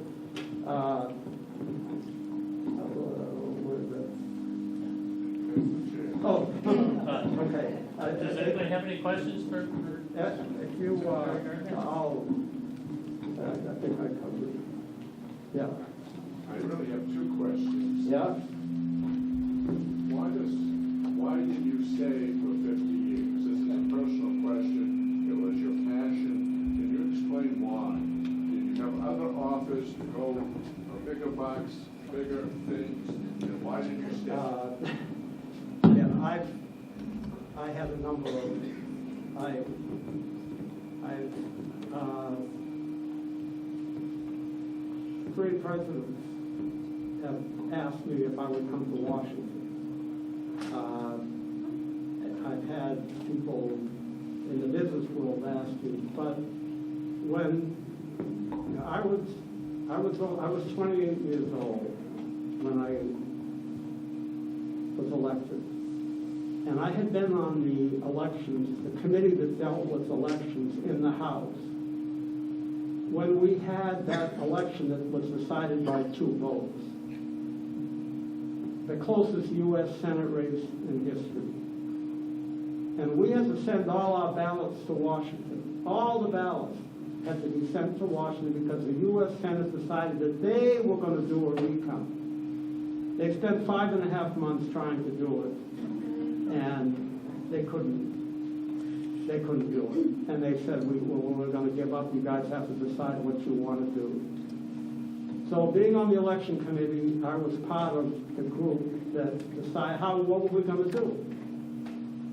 okay. Does anybody have any questions for? If you, I think I covered it. Yeah. I really have two questions. Yeah. Why did you stay for 50 years? This is a personal question. It was your passion. Can you explain why? Did you have other offers to go for bigger bucks, bigger things? And why did you stay? Yeah, I had a number of, three presidents have asked me if I would come to Washington. I've had people in the business world ask me, but when I was 28 years old when I was elected. And I had been on the elections, the committee that dealt with elections in the House, when we had that election that was decided by 2 votes, the closest U.S. Senate race in history. And we had to send all our ballots to Washington. All the ballots had to be sent to Washington because the U.S. Senate decided that they were going to do a recount. They spent 5.5 months trying to do it. And they couldn't. they couldn't do it. And they said, we're going to give up. You guys have to decide what you want to do. So being on the election committee, I was part of the group that decided what were we going to do?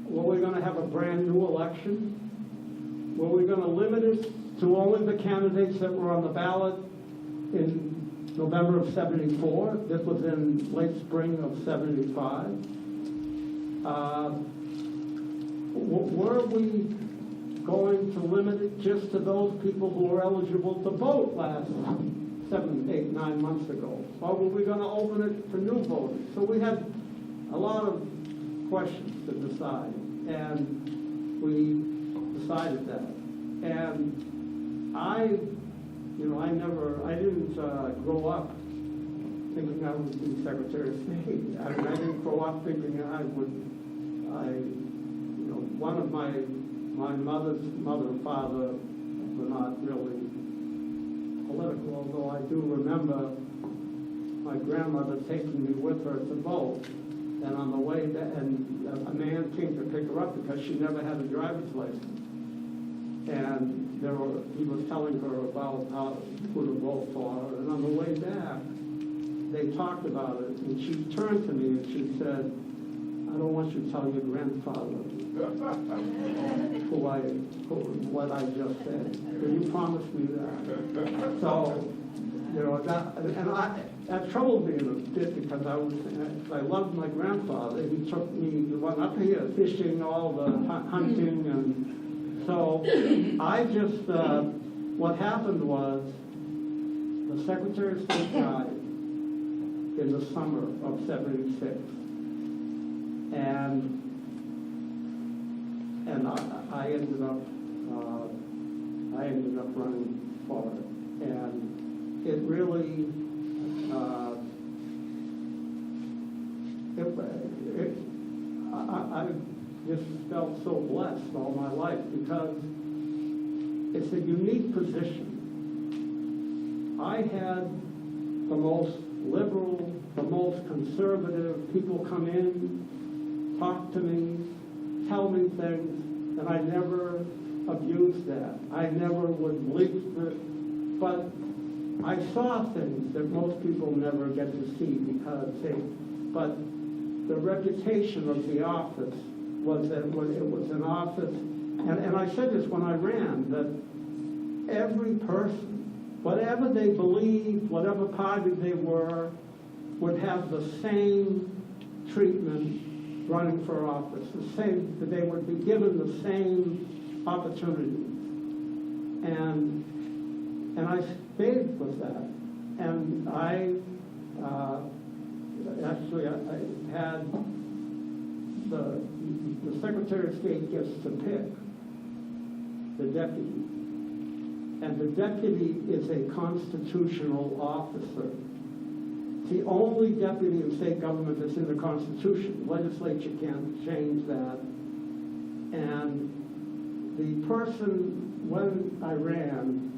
Were we going to have a brand new election? Were we going to limit it to only the candidates that were on the ballot in November of '74? This was in late spring of '75. Were we going to limit it just to those people who were eligible to vote last 7, 8, 9 months ago? Or were we going to open it for new voters? So we had a lot of questions to decide, and we decided that. And I didn't grow up thinking I would be Secretary of State. I didn't grow up thinking one of my mother's mother and father were not really political, although I do remember my grandmother taking me with her to vote. And on the way back, and a man came to pick her up because she never had a driver's license. And he was telling her about who to vote for. And on the way back, they talked about it. And she turned to me and she said, I don't want you to tell your grandfather what I just said. Will you promise me that? So, that troubled me a bit because I loved my grandfather. He took me up here fishing, all the hunting, and so I just, what happened was the Secretary of State died in the summer of '76. And I ended up running for it, and it really I just felt so blessed all my life because it's a unique position. I had the most liberal, the most conservative people come in, talk to me, tell me things, and I never abused that. I never would leak it, but I saw things that most people never get to see but the reputation of the office was that it was an office, and I said this when I ran, that every person, whatever they believed, whatever party they were, would have the same treatment running for office, that they would be given the same opportunities. And I stayed with that. And I had the Secretary of State gets to pick the deputy. And the deputy is a constitutional officer. It's the only deputy in state government that's in the Constitution. The legislature can't change that. And the person, when I ran,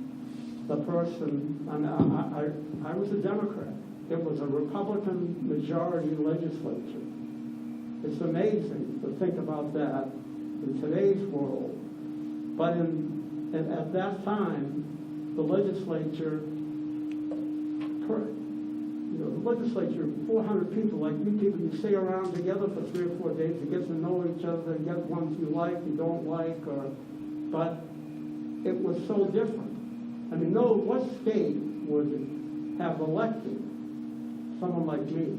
I was a Democrat. It was a Republican majority legislature. It's amazing to think about that in today's world. But at that time, the legislature, 400 people like you people, you stay around together for 3 or 4 days to get to know each other, get ones you like, you don't like, but it was so different. I mean, what state would have elected someone like me?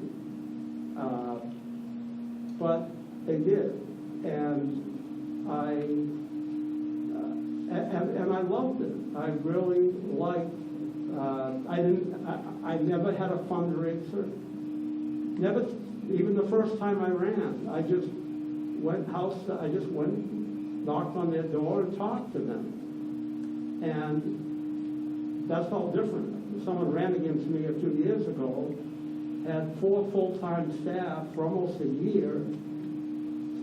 But they did, and I loved it. I really liked. I never had a fundraiser. Never, even the first time I ran, I just went, knocked on their door and talked to them, and that's all different. Someone ran against me a few years ago, had 4 full-time staff for almost a year,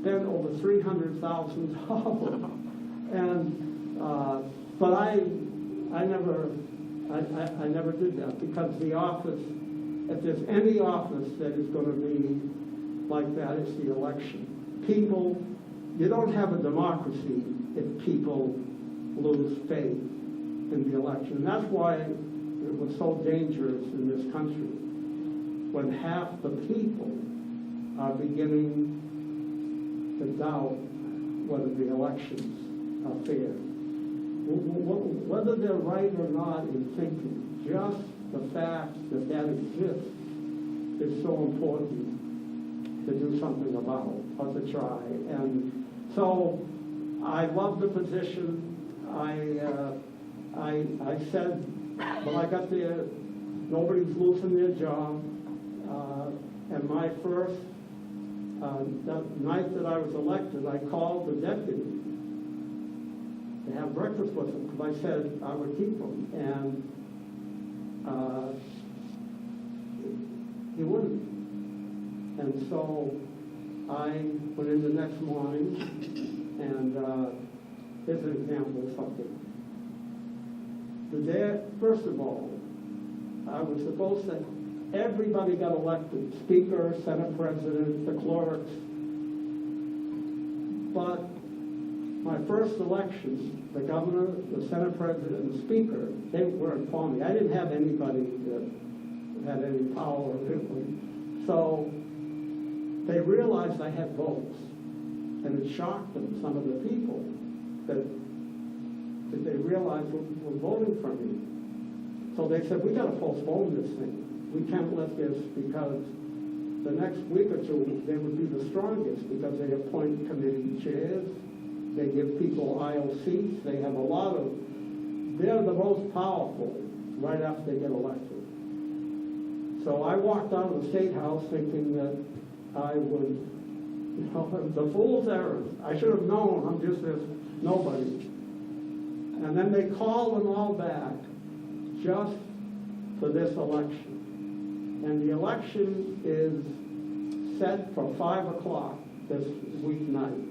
spent over $300,000, and but I never did that because the office, if there's any office that is going to be like that, it's the election. People, you don't have a democracy if people lose faith in the election. And that's why it was so dangerous in this country, when half the people are beginning to doubt whether the elections are fair. Whether they're right or not in thinking, just the fact that that exists is so important to do something about, or to try. And so I love the position. I said, when I got there, nobody's losing their job. And my first, the night that I was elected, I called the deputy to have breakfast with him, because I said I would keep him. And he wouldn't. And so I went in the next morning, and here's an example of something. First of all, I was supposed to, everybody got elected, Speaker, Senate President, the clerks. But my first election, the governor, the Senate President, and the Speaker, they weren't for me. I didn't have anybody that had any power, really. So they realized I had votes, and it shocked them, some of the people, that they realized were voting for me. So they said, we got to postpone this thing. We can't let this, because the next week or two, they would be the strongest, because they appoint committee chairs, they give people aisle seats, they have a lot of, they're the most powerful right after they get elected. So I walked out of the State House thinking that I would, you know, the fool's errand. I should have known I'm just this nobody. And then they called them all back just for this election. And the election is set for 5 o'clock this weeknight.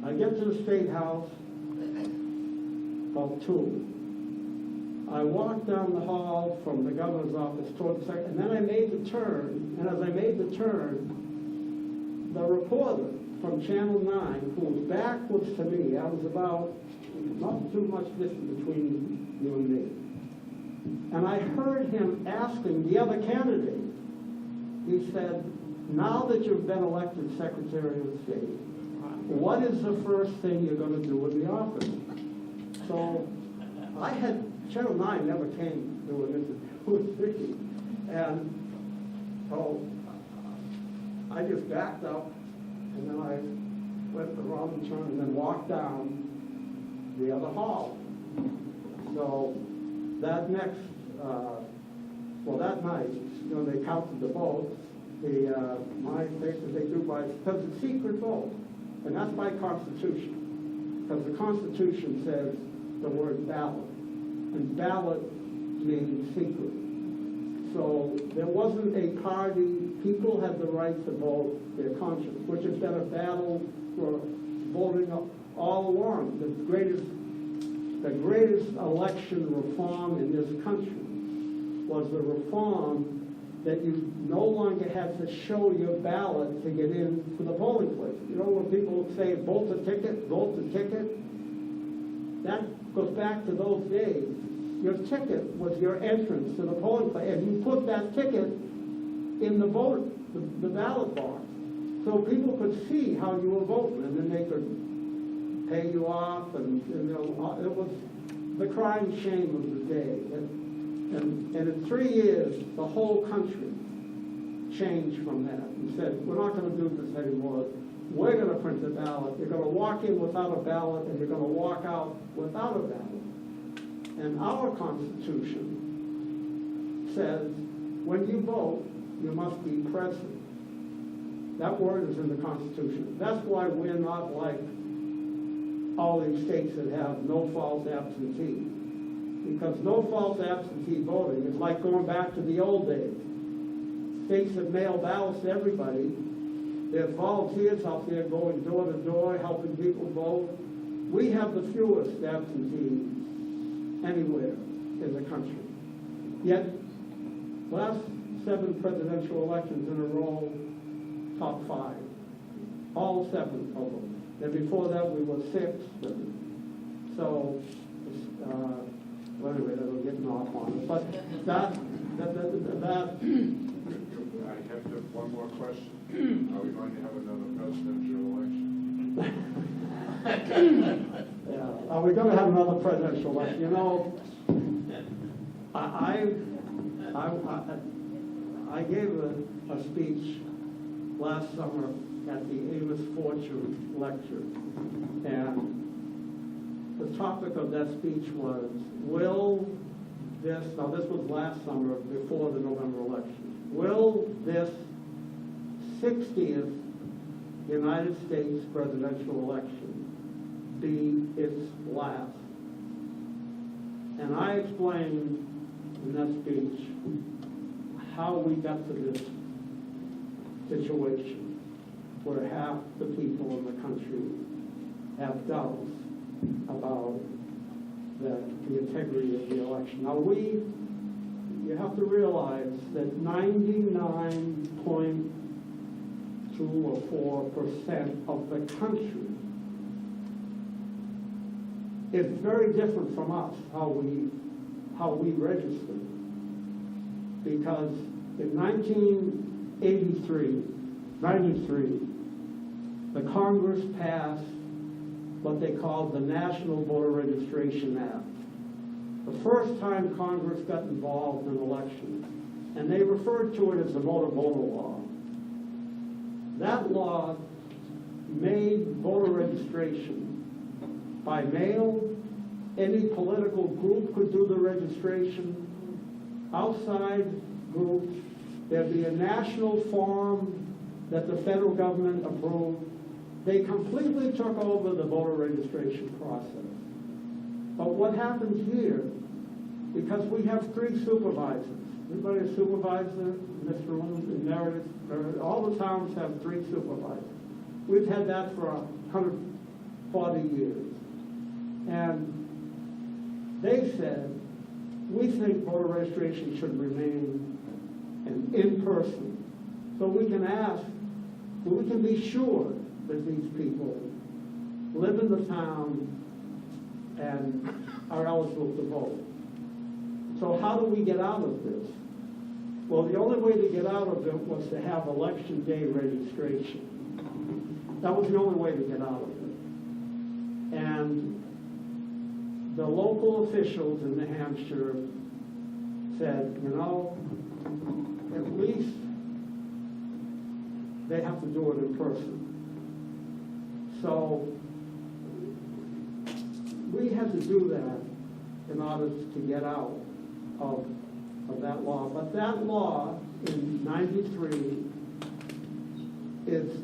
I get to the State House about 2. I walked down the hall from the governor's office toward the second, and then I made the turn, and as I made the turn, the reporter from Channel 9, who was backwards to me, I was about not too much distance between you and me, and I heard him asking the other candidate, he said, now that you've been elected Secretary of State, what is the first thing you're going to do in the office? So I had, Channel 9 never came to an interview with Vicky. And so I just backed up, and then I went around the turn and then walked down the other hall. So that next, that night, you know, they counted the votes. They do by, because it's secret vote, and that's by Constitution, because the Constitution says the word ballot, and ballot means secret. So there wasn't a party, people had the right to vote their conscience, which has been a battle for voting all along. The greatest election reform in this country was the reform that you no longer had to show your ballot to get in to the polling place. You know, when people say, vote the ticket, that goes back to those days. Your ticket was your entrance to the polling place, and you put that ticket in the ballot box, so people could see how you were voting, and then they could pay you off, and you know, it was the crying shame of the day. And in 3 years, the whole country changed from that and said, we're not going to do this anymore. We're going to print the ballot. You're going to walk in without a ballot, and you're going to walk out without a ballot. And our Constitution says, when you vote, you must be present. That word is in the Constitution. That's why we're not like all these states that have no fault absentee. Because no fault absentee voting is like going back to the old days. States that mail ballots to everybody. There's volunteers out there going door to door, helping people vote. We have the fewest absentees anywhere in the country. Yet, last 7 presidential elections in a row, top 5. All 7 of them. And before that, we were 6th. So, well, anyway, we're getting off on it. But that I have to, one more question. Are we going to have another presidential election? yeah. Are we going to have another presidential election? You know, I gave a speech last summer at the Amos Fortune lecture, and the topic of that speech was, will this, now this was last summer before the November election, will this 60th United States presidential election be its last? And I explained in that speech how we got to this situation where half the people in the country have doubts about the integrity of the election. Now you have to realize that 99.2 or 4% of the country is very different from us, how we registered. Because in 93, the Congress passed what they called the National Voter Registration Act. The first time Congress got involved in elections, and they referred to it as the Motor Voter Law. That law made voter registration by mail. Any political group could do the registration. Outside groups, there'd be a national form that the federal government approved. They completely took over the voter registration process. But what happens here, because we have 3 supervisors, anybody a supervisor in this room, in Meredith, all the towns have 3 supervisors. We've had that for 140 years. And they said, we think voter registration should remain in person. So we can ask, we can be sure that these people live in the town and are eligible to vote. So how do we get out of this? Well, the only way to get out of it was to have election day registration. That was the only way to get out of it. And the local officials in New Hampshire said, you know, at least they have to do it in person. So we had to do that in order to get out of that law. But that law in 93 is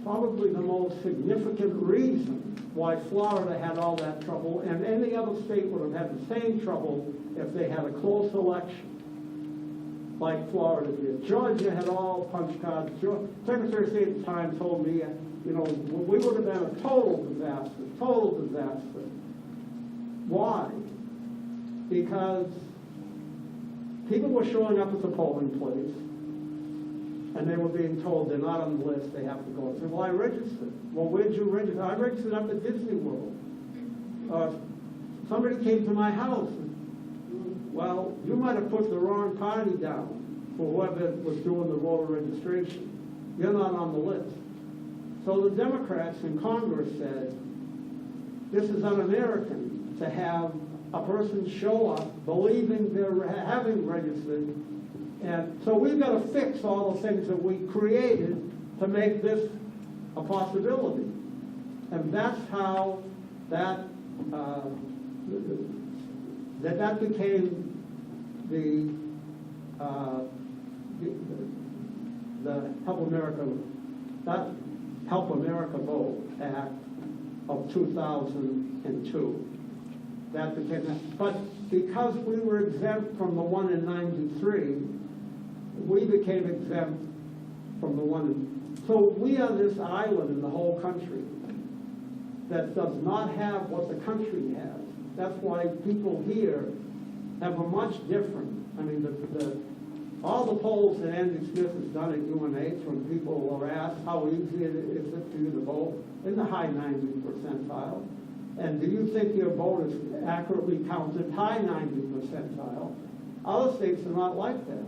probably the most significant reason why Florida had all that trouble, and any other state would have had the same trouble if they had a close election, like Florida did. Georgia had all punch cards. Secretary of State at the time told me, you know, we would have been a total disaster, total disaster. Why? Because people were showing up at the polling place, and they were being told they're not on the list, they have to go. I said, well, I registered. Well, where'd you register? I registered up at Disney World. Somebody came to my house. Well, you might have put the wrong party down for whoever was doing the voter registration. You're not on the list. So the Democrats in Congress said, this is un-American to have a person show up believing they're having registered. And so we've got to fix all the things that we created to make this a possibility. And that's how that became the Help America Vote Act of 2002. That became that. But because we were exempt from the one in 93, we became exempt from the one in... So we are this island in the whole country that does not have what the country has. That's why people here have a much different... I mean, all the polls that Andy Smith has done at UNH when people are asked how easy it is for you to vote, in the high 90th percentile. And do you think your vote is accurately counted high 90th percentile? Other states are not like that.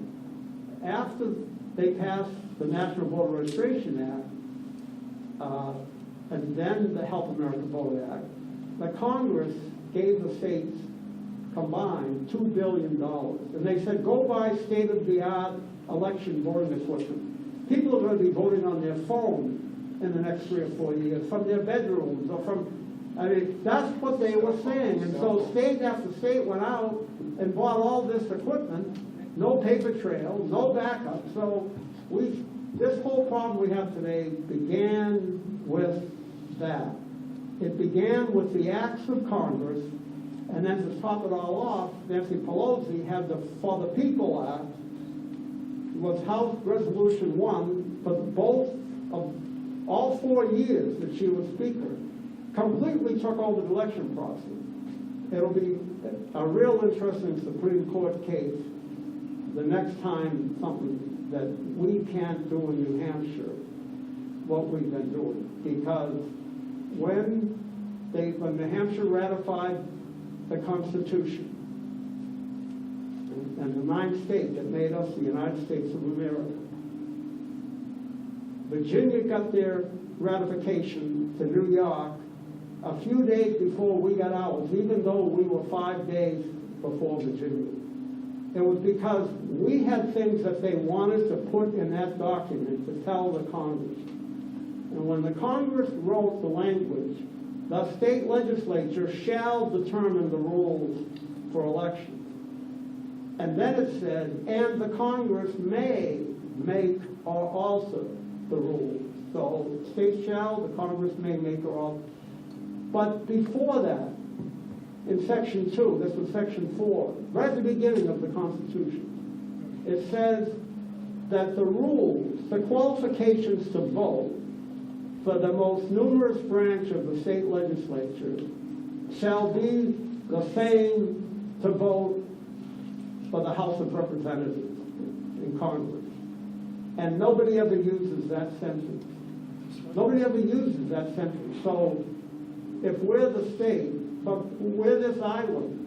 After they passed the National Voter Registration Act, and then the Help America Vote Act, the Congress gave the states combined $2 billion. And they said, go buy state-of-the-art election voting equipment. People are going to be voting on their phone in the next 3 or 4 years, from their bedrooms or from, I mean, that's what they were saying. And so state after state went out and bought all this equipment, no paper trail, no backup. So this whole problem we have today began with that. It began with the acts of Congress, and then to top it all off, Nancy Pelosi had the For the People Act, was House Resolution 1, but all 4 years that she was Speaker, completely took over the election process. It'll be a real interesting Supreme Court case the next time something that we can't do in New Hampshire, what we've been doing. Because when New Hampshire ratified the Constitution, and the 9th state that made us the United States of America, Virginia got their ratification to New York a few days before we got ours, even though we were 5 days before Virginia. It was because we had things that they wanted to put in that document to tell the Congress. And when the Congress wrote the language, the state legislature shall determine the rules for elections. And then it said, and the Congress may make or alter the rules. So state shall, the Congress may make or alter. But before that, in Section 2, this was Section 4, right at the beginning of the Constitution, it says that the rules, the qualifications to vote for the most numerous branch of the state legislature shall be the same to vote for the House of Representatives in Congress. And nobody ever uses that sentence. Nobody ever uses that sentence. So if we're the state, but we're this island,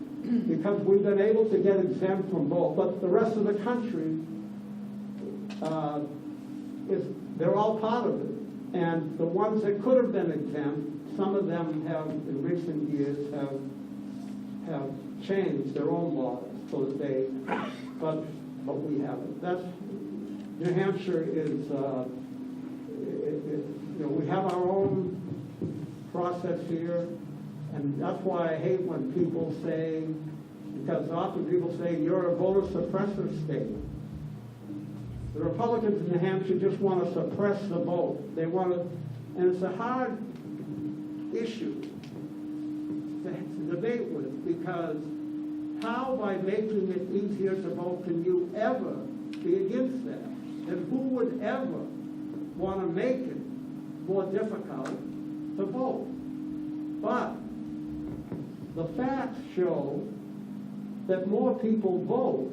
because we've been able to get exempt from both, but the rest of the country, they're all part of it. And the ones that could have been exempt, some of them have, in recent years, have changed their own laws so that but we haven't. New Hampshire is, we have our own process here, and that's why I hate when people say, because often people say, you're a voter suppressor state. The Republicans in New Hampshire just want to suppress the vote. They want to, and it's a hard issue to debate with, because how, by making it easier to vote, can you ever be against that? And who would ever want to make it more difficult to vote? But the facts show that more people vote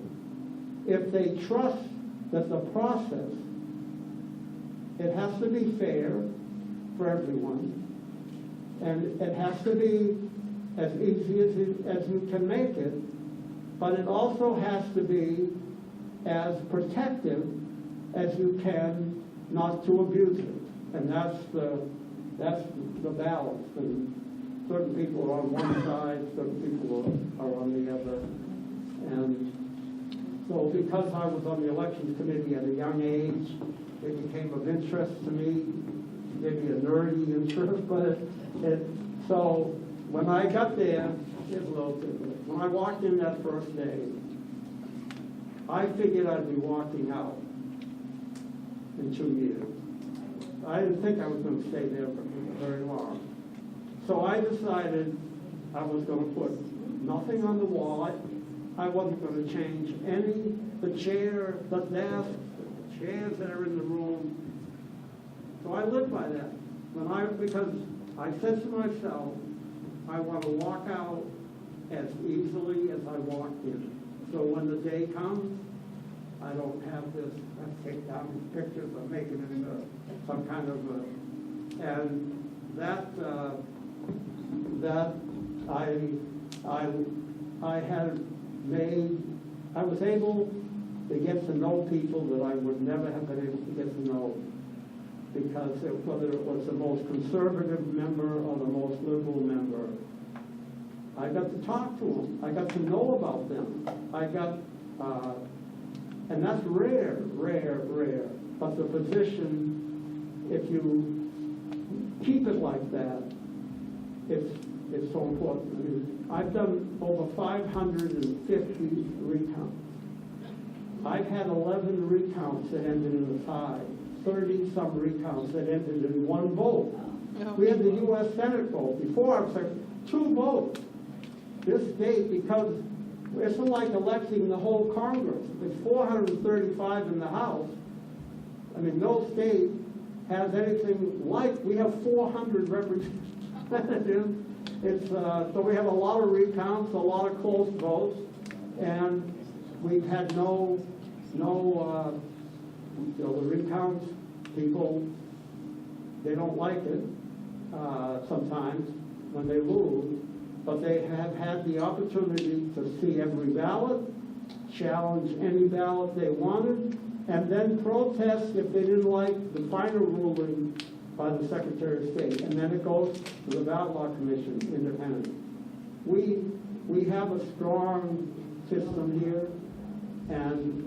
if they trust that the process, it has to be fair for everyone, and it has to be as easy as you can make it, but it also has to be as protective as you can, not to abuse it. And that's the balance. And certain people are on one side, certain people are on the other. And so because I was on the elections committee at a young age, it became of interest to me, maybe a nerdy interest, but so when I got there, here's a little bit. When I walked in that first day, I figured I'd be walking out in 2 years. I didn't think I was going to stay there for very long. So I decided I was going to put nothing on the wall. I wasn't going to change the chair, the desk, the chairs that are in the room. So I lived by that. Because I said to myself, I want to walk out as easily as I walked in. So when the day comes, I don't have this, I take down these pictures, I'm making it into some kind of and I was able to get to know people that I would never have been able to get to know, because whether it was the most conservative member or the most liberal member, I got to talk to them. I got to know about them. And that's rare. But the position, if you keep it like that, it's so important. I mean, I've done over 550 recounts. I've had 11 recounts that ended in a tie, 30-some recounts that ended in one vote. We had the U.S. Senate vote. Before, I was like, 2 votes. This state, because it's like electing the whole Congress. There's 435 in the House. I mean, no state has anything like, we have 400 representatives. So we have a lot of recounts, a lot of close votes, and we've had the recounts, people, they don't like it sometimes when they lose, but they have had the opportunity to see every ballot, challenge any ballot they wanted, and then protest if they didn't like the final ruling by the Secretary of State, and then it goes to the Ballot Law Commission, independent. We have a strong system here, and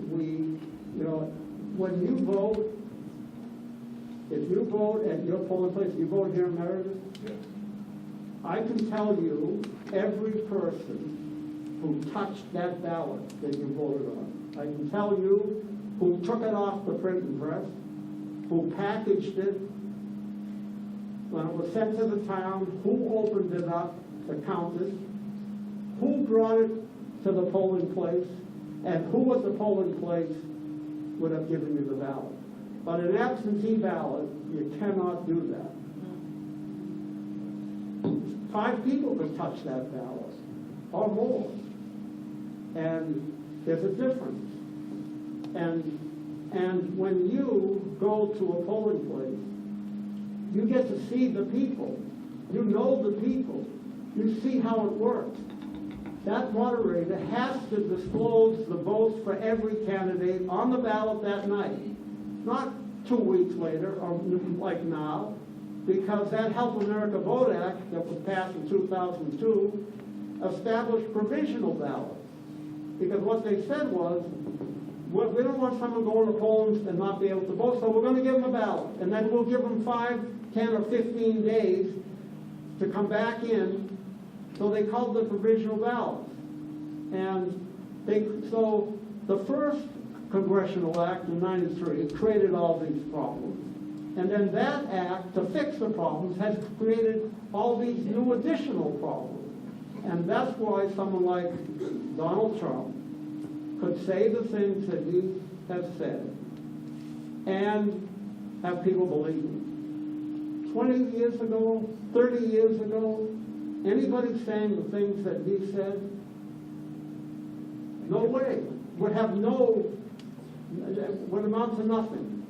when you vote, if you vote at your polling place, you vote here in Meredith, Yes. I can tell you every person who touched that ballot that you voted on. I can tell you who took it off the printing press, who packaged it, when it was sent to the town, who opened it up to count it, who brought it to the polling place, and who at the polling place would have given you the ballot. But an absentee ballot, you cannot do that. 5 people could touch that ballot, or more. And there's a difference. And when you go to a polling place, you get to see the people. You know the people. You see how it works. That moderator has to disclose the votes for every candidate on the ballot that night, not 2 weeks later or like now, because that Help America Vote Act that was passed in 2002 established provisional ballots. Because what they said was, we don't want someone going to polls and not be able to vote, so we're going to give them a ballot. And then we'll give them 5, 10, or 15 days to come back in. So they called the provisional ballots. And so the first Congressional Act in '93 created all these problems. And then that act, to fix the problems, has created all these new additional problems. And that's why someone like Donald Trump could say the things that he has said and have people believe him. 20 years ago, 30 years ago, anybody saying the things that he said, no way, would amount to nothing.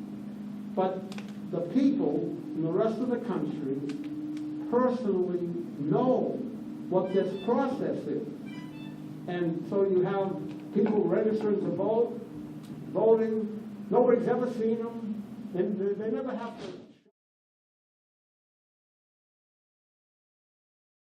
But the people in the rest of the country personally know what this process is. And so you have people registered to vote, voting, nobody's ever seen them, and they never have to